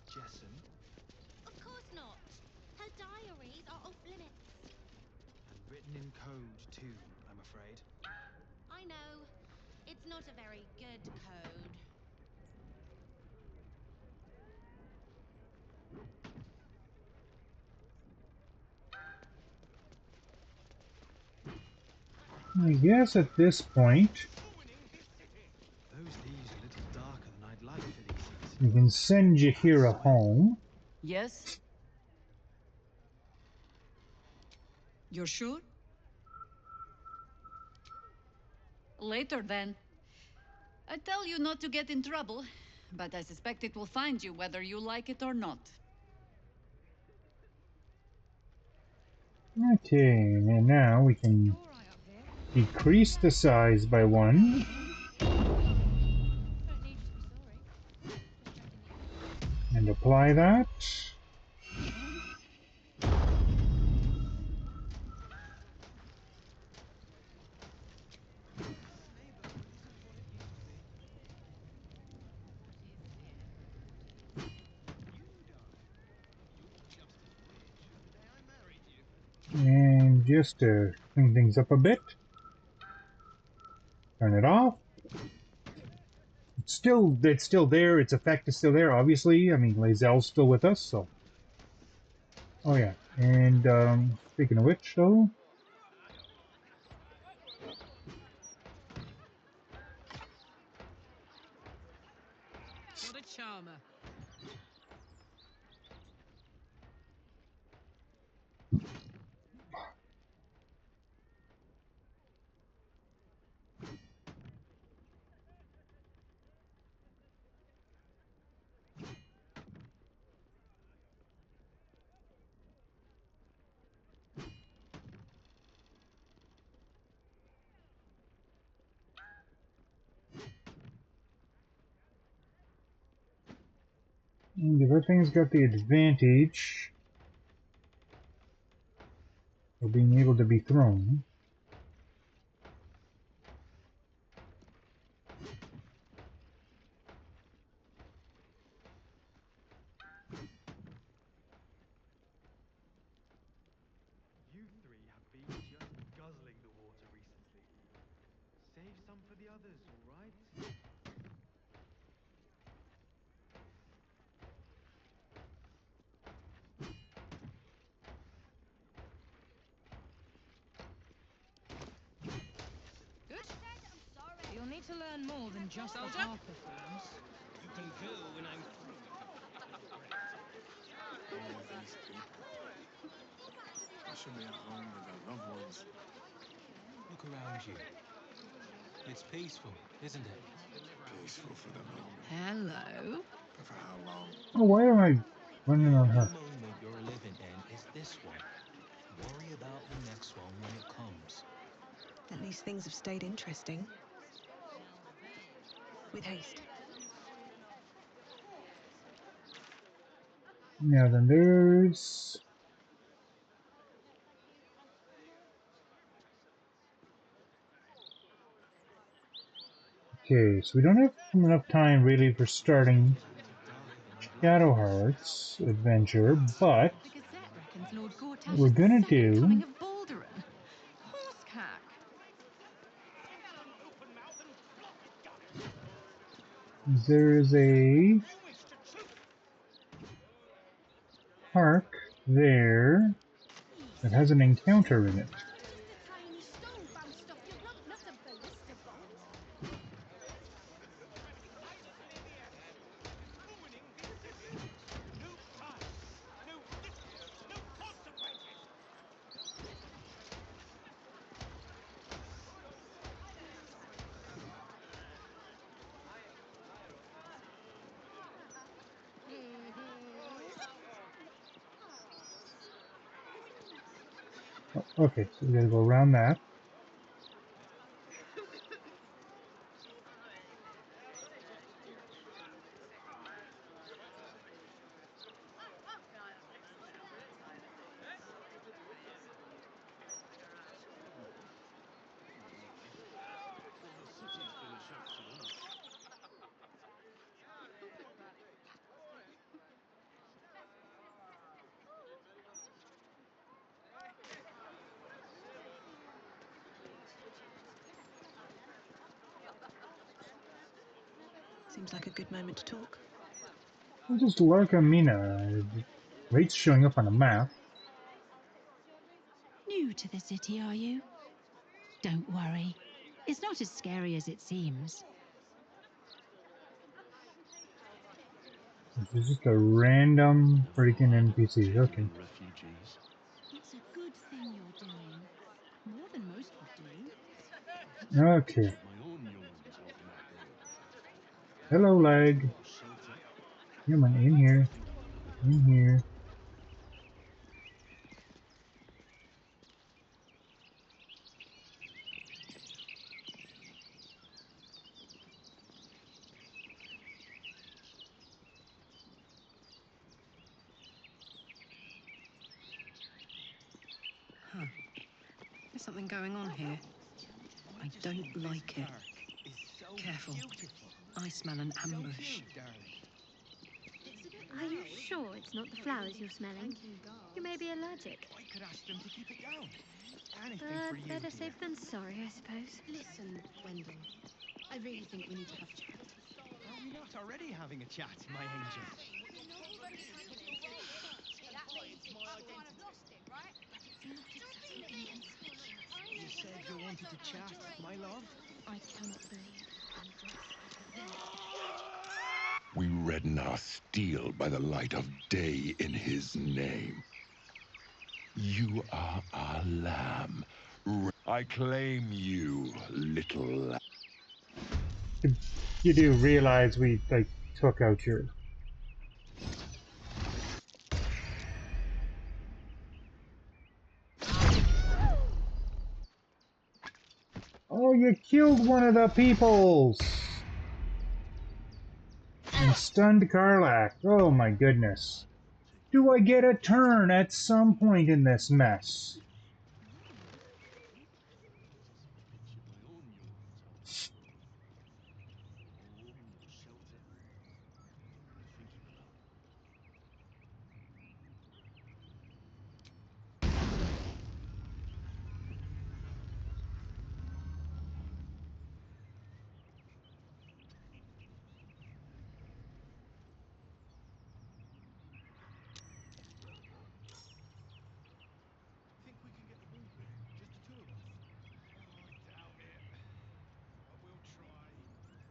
Jessen, Of course not. Her diaries are off limits. and written in code too, I'm afraid. I know. It's not a very good code. I guess at this point, Those leaves are a little darker than I'd like for these seasons. we can send Jaheira home. Yes? You're sure? Later, then. I tell you not to get in trouble, but I suspect it will find you whether you like it or not. Okay, and now we can decrease the size by 1. And apply that. And just to clean things up a bit, turn it off. It's still there. Its effect is still there, obviously. I mean, Lae'zel's still with us, so. Oh yeah, and speaking of which, though, What a charmer. and everything's got the advantage of being able to be thrown. You three have been just guzzling the water recently. Save some for the others, all right? Good. You'll need to learn more than just the harper forms. You can go when I'm through. All these people. They should be at home with their loved ones. Look around you. It's peaceful, isn't it? Peaceful for the moment. Hello. But for how long? Oh, why am I running on The her? moment you're living in is this one. Worry about the next one when it comes. At least things have stayed interesting. With haste. Now then, there's... Okay, so we don't have enough time really for starting Shadowheart's adventure, but The Gazette reckons Lord Gortash what we're is the gonna second coming do... of Baldurin. Horsecack. There's a park there that has an encounter in it. Oh, okay, so we gotta go around that. Seems like a good moment to talk. I'll just Larkamina. Rate's showing up on a map. New to the city, are you? Don't worry. It's not as scary as it seems. This is just a random freaking NPC. Okay. Refugees. It's a good thing you're doing. More than most would do. Okay. My own young ones walking that road. Hello, leg. Shelter. Come on, in here. In here. Huh. There's something going on here. I don't like it. Careful. I smell an ambush. Are you sure it's not the flowers you're smelling? You may be allergic. I could ask them to keep it down. Anything for you. Better safe than sorry, I suppose. Listen, Wendell. I really think we need to have a chat. Are we not already having a chat, my angel? You said you wanted to chat, my love? I cannot believe We redden our steel by the light of day in his name. You are our lamb. I claim you, little lamb. You do realize we, like, took out your... Oh, you killed one of the peoples! And stunned Karlach. Oh my goodness. Do I get a turn at some point in this mess? Think we can get the ball here? Just the two of us? Oh, I doubt it. But we'll try.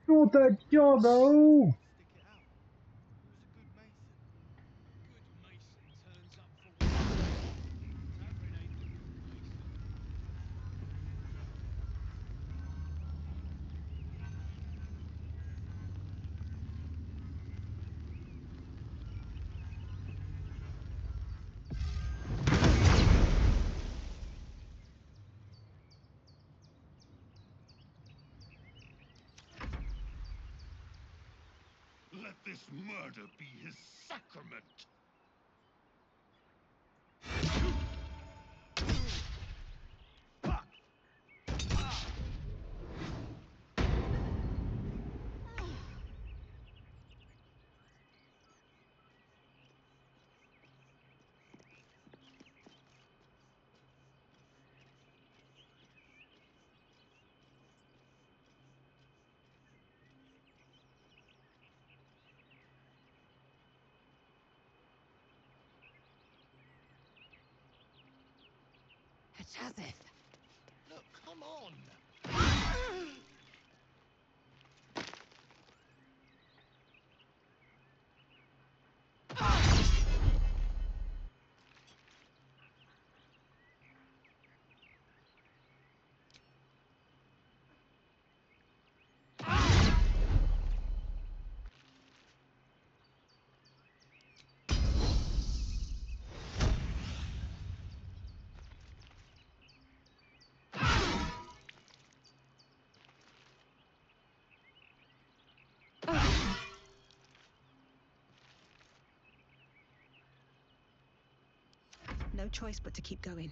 Not that doggo! Stick it out. He was a good mason. Good mason turns up for what? Tavern ain't the good mason. Let this murder be his sacrament. Such as if. Look, come on. No choice but to keep going.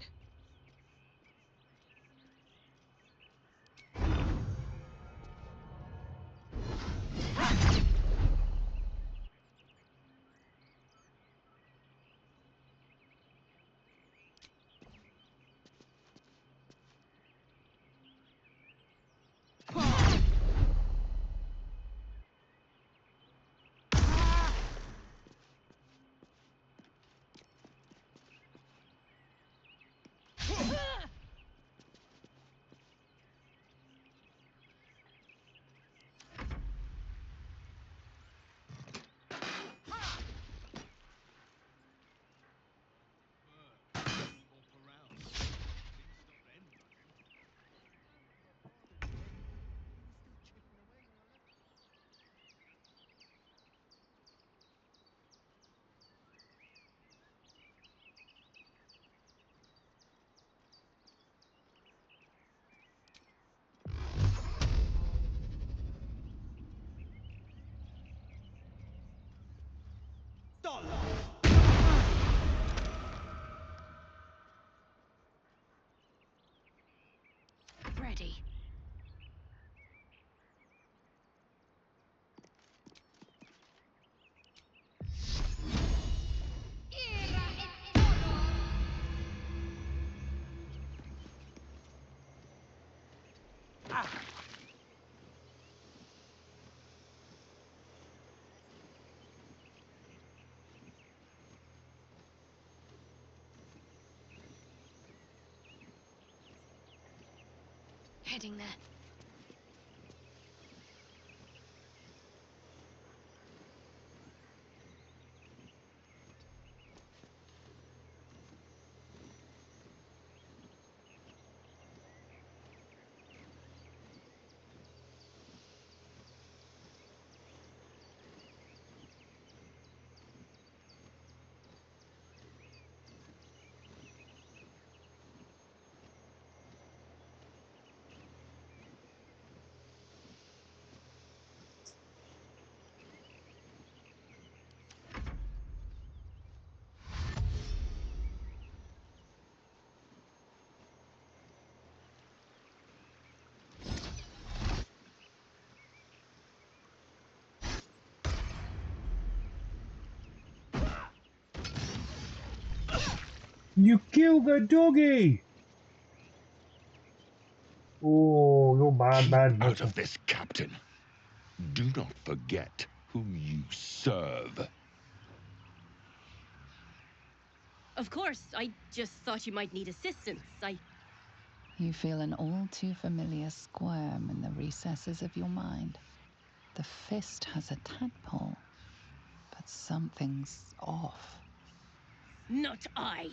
Ready. Heading there. You killed the doggy! Oh, you're bad, bad Out person. of this, Captain. Do not forget whom you serve. Of course, I just thought you might need assistance. You feel an all too familiar squirm in the recesses of your mind. The fist has a tadpole, but something's off. Not I.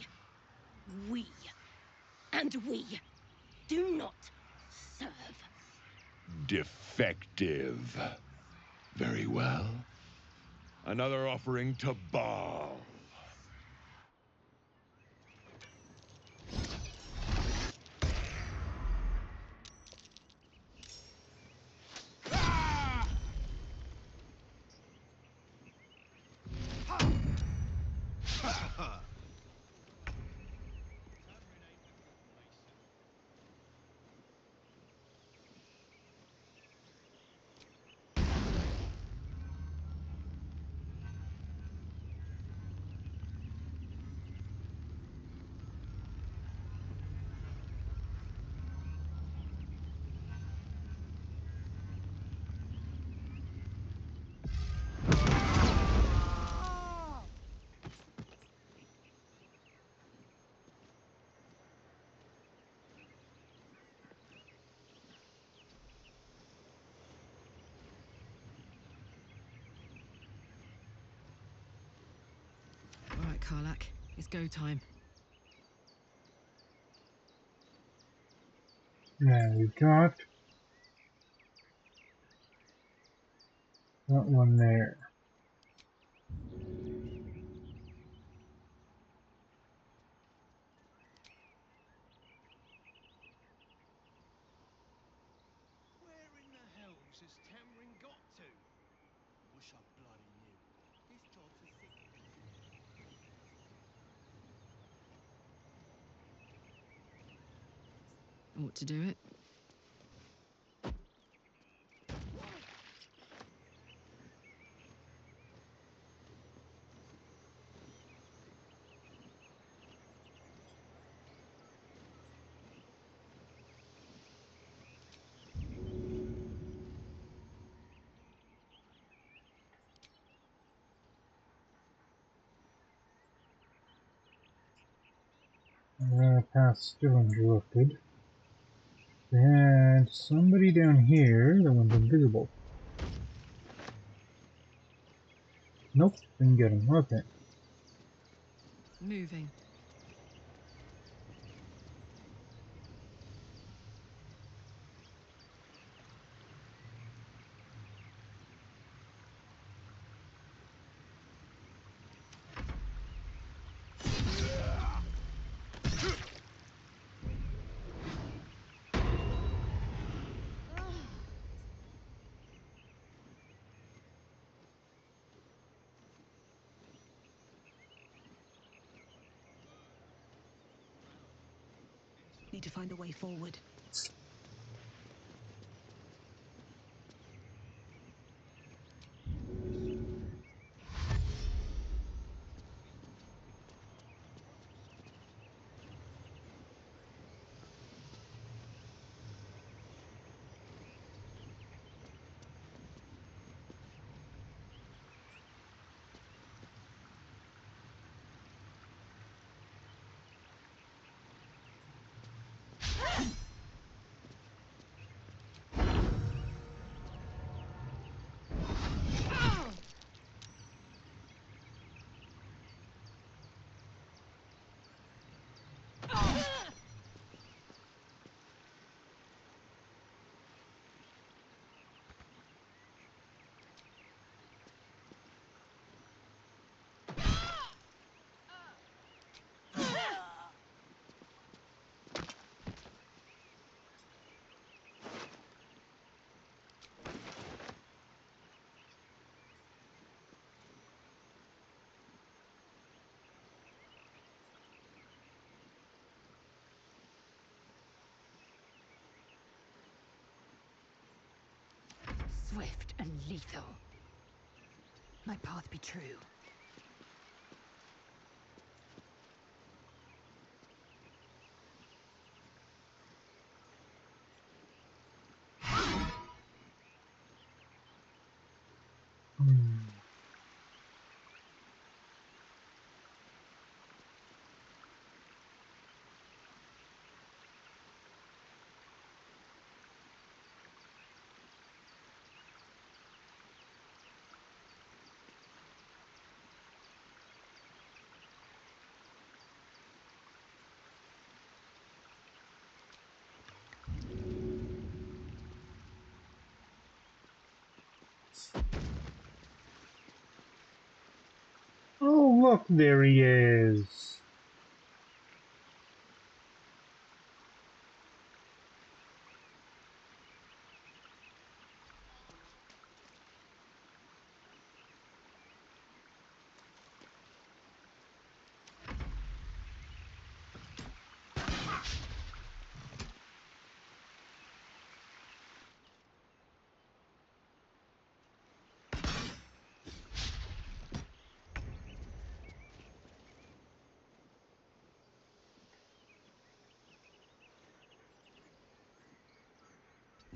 We. And we do not serve. Defective. Very well. Another offering to Baal. Karlak. It's go time. Now we've got that one there. Where in the hells has Tamrin got to? Wish I bloody knew. This job's a sickie. Ought to do it. Path's still interrupted. And somebody down here that one's invisible. Nope, didn't get him. Okay. Moving. Need to find a way forward. Swift and lethal. My path be true. Oh, look, there he is.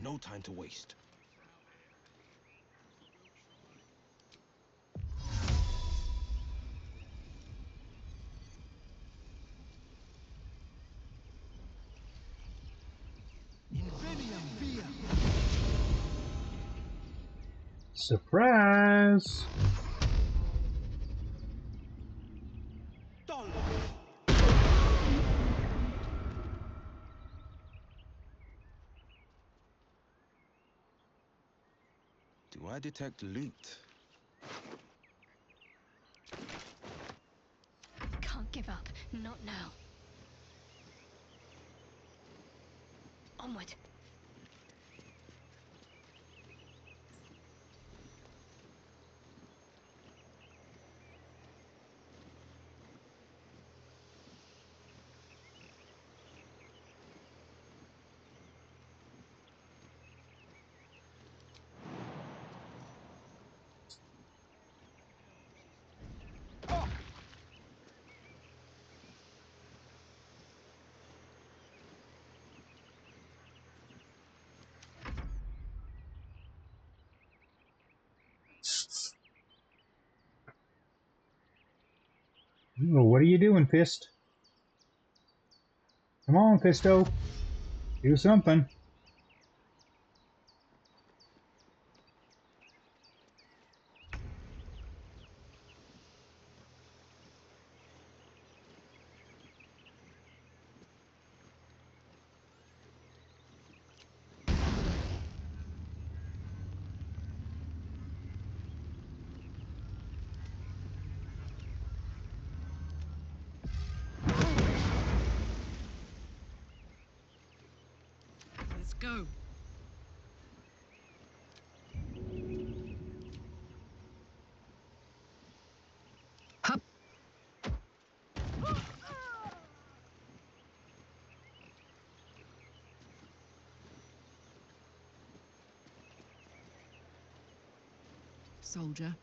No time to waste. Surprise! Do I detect loot? Can't give up. Not now. Onward. Oh, what are you doing, Fist? Come on, Fisto. Do something. Let's go. Hup. Soldier.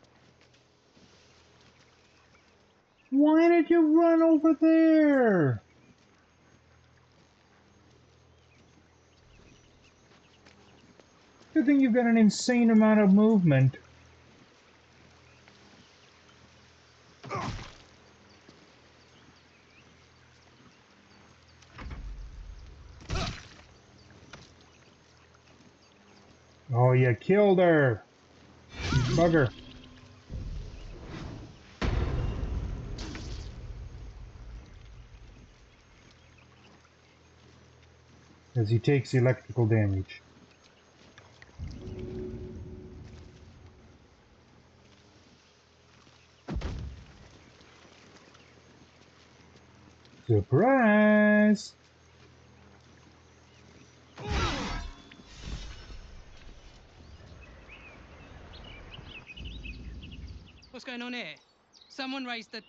Why did you run over there? Good thing you've got an insane amount of movement. Oh, you killed her. You bugger. As he takes electrical damage. Surprise! What's going on here? Someone raised the...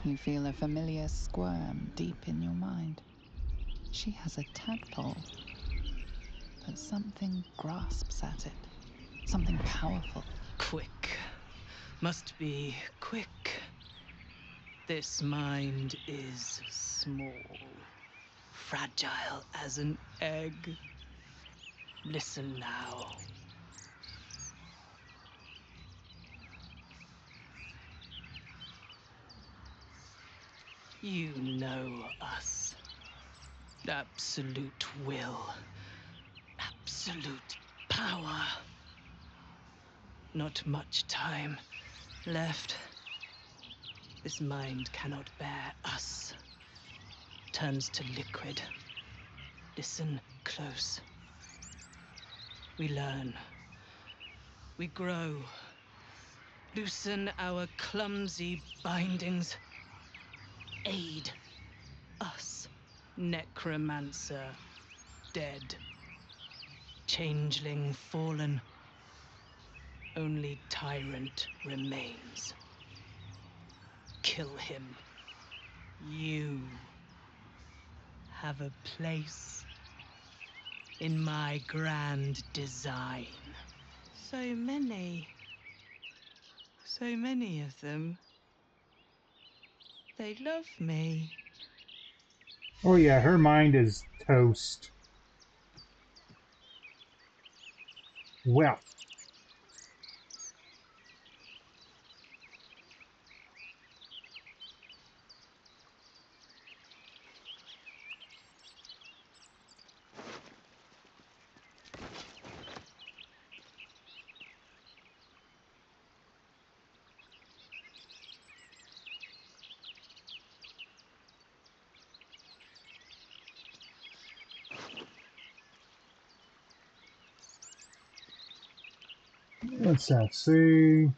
You feel a familiar squirm deep in your mind. She has a tadpole, but something grasps at it. Something powerful. Quick. Must be quick. This mind is small. Fragile as an egg. Listen now. You know us. Absolute will. Absolute power. Not much time left. This mind cannot bear us. Turns to liquid. Listen close. We learn. We grow. Loosen our clumsy bindings. Aid us. Necromancer dead. Changeling fallen. Only tyrant remains. Kill him. You have a place in my grand design. So many of them. They love me. Oh yeah, her mind is toast. Well. Let's see.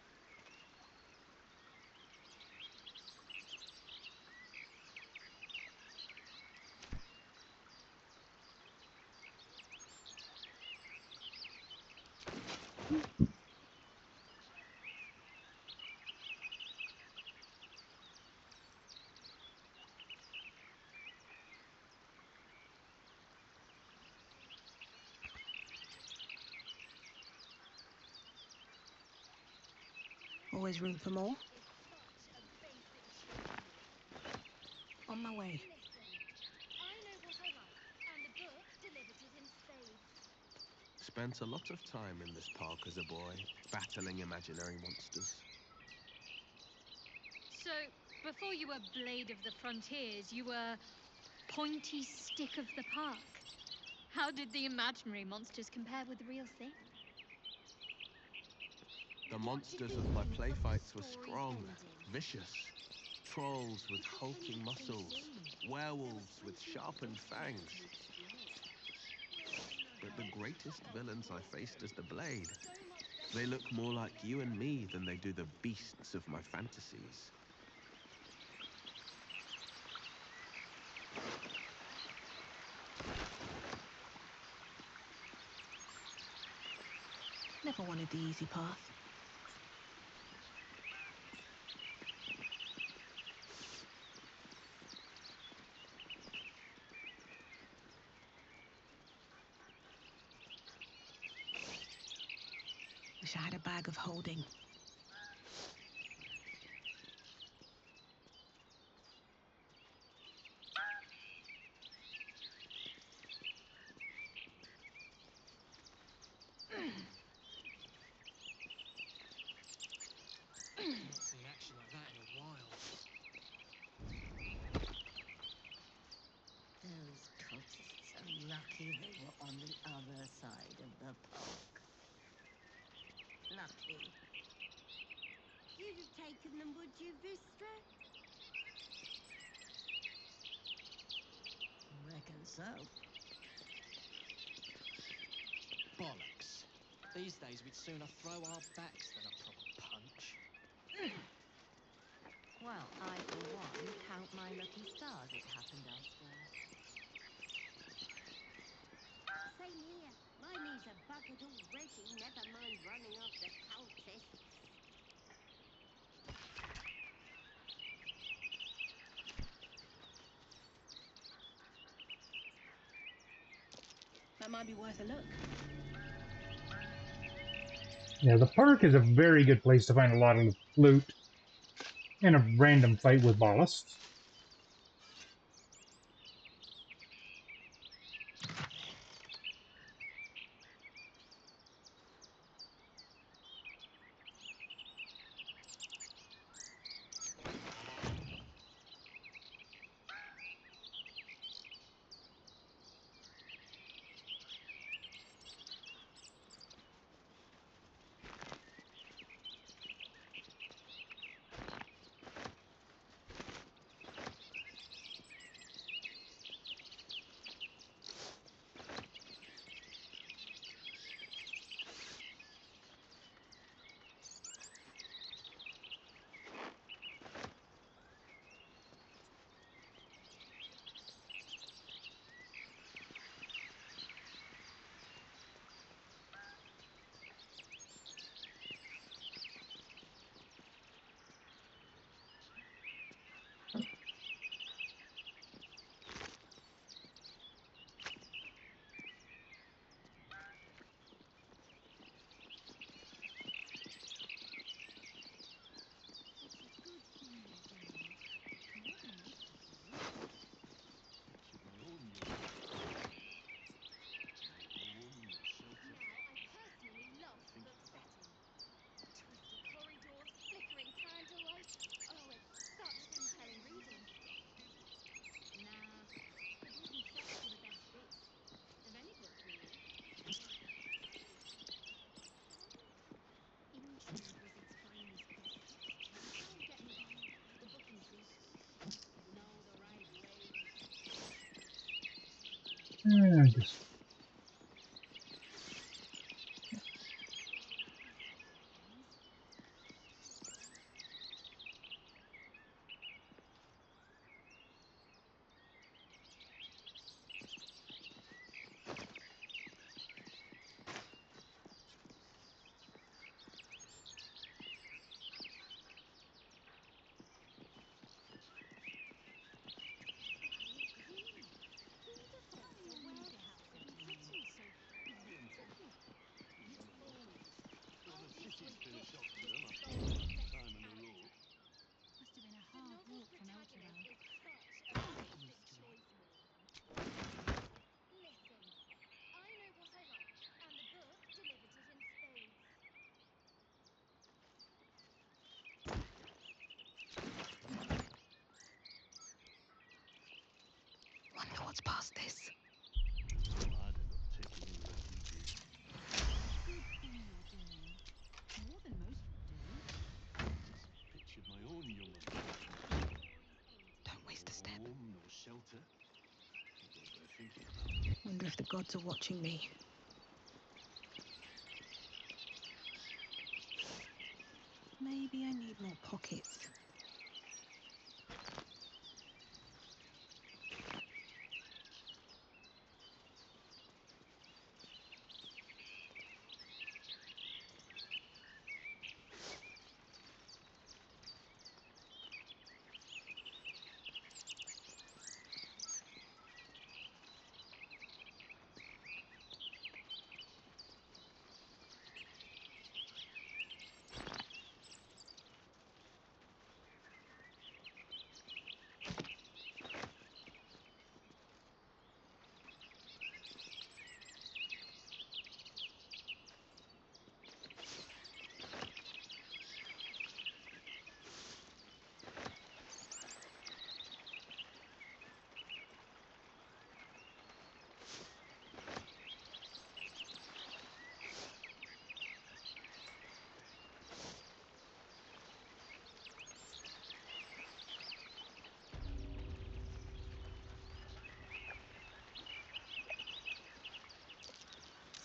Always room for more? On my way. Spent a lot of time in this park as a boy, battling imaginary monsters. So, before you were Blade of the Frontiers, you were Pointy Stick of the Park. How did the imaginary monsters compare with the real thing? The monsters of my play fights were strong, vicious. Trolls with hulking muscles, werewolves with sharpened fangs. But the greatest villains I faced as the Blade, they look more like you and me than they do the beasts of my fantasies. Never wanted the easy path. Wish I had a bag of holding. Not seen action like that in a while. Those cultists are lucky they were on the other side of the park. Lucky. You'd have taken them, would you, Vistra? Reckon so. Bollocks. These days we'd sooner throw our backs than a proper punch. Well, I, for one, count my lucky stars it happened elsewhere. Same here. My knees are buggered already, never mind running after cultists. That might be worth a look. Yeah, the park is a very good place to find a lot of loot and a random fight with ballists. what's past this. Don't waste a step. Wonder if the gods are watching me. Maybe I need more pockets.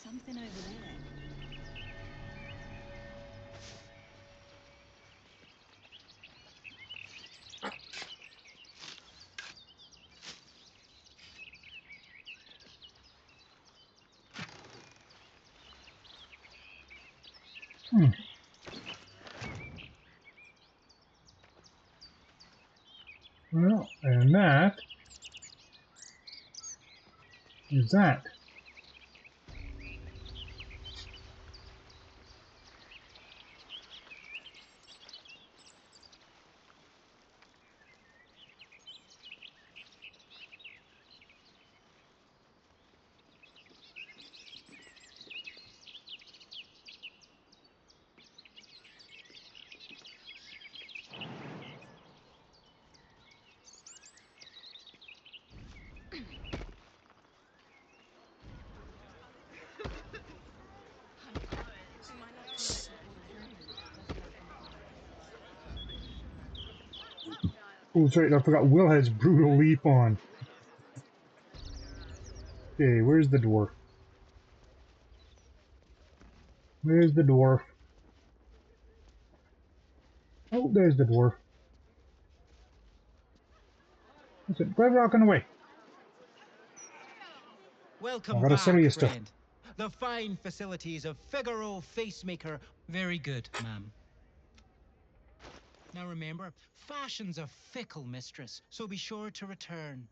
Something over there. Well, and that is that. Oh, that's right, I forgot Will has Brutal Leap on. Okay, where's the dwarf? Where's the dwarf? Oh, there's the dwarf. That's it, grab rocking away. Welcome I got a back, serious stuff. friend. The fine facilities of Figaro Facemaker. Very good, ma'am. Now remember, fashion's a fickle mistress, so be sure to return.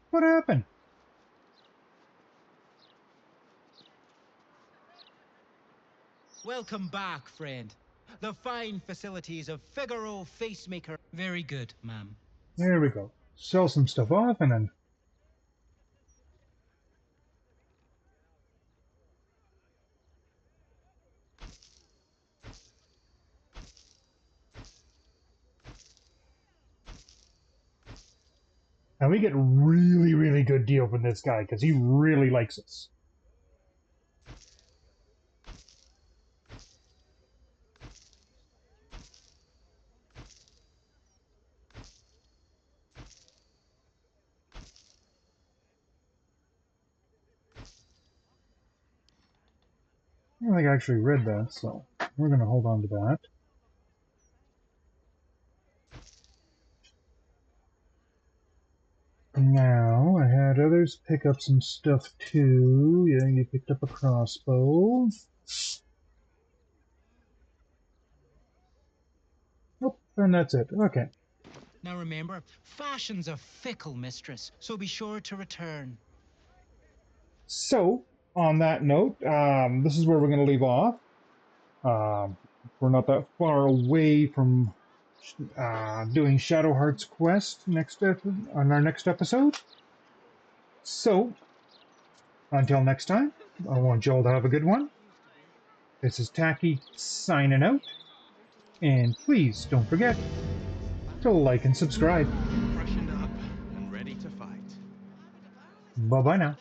What happened? Welcome back, friend. The fine facilities of Figaro Facemaker. Very good, ma'am. There we go. Sell some stuff off and then... And we get a really, really good deal from this guy because he really likes us. I don't think I actually read that, so we're going to hold on to that. Now, I had others pick up some stuff too. Yeah, you picked up a crossbow. Oh, and that's it. Okay. Now remember, fashion's a fickle mistress, so be sure to return. So, on that note, this is where we're going to leave off. We're not that far away from doing Shadowheart's quest on our next episode. So, until next time, I want you all to have a good one. This is Taki signing out. And please don't forget to like and subscribe. Bye-bye now.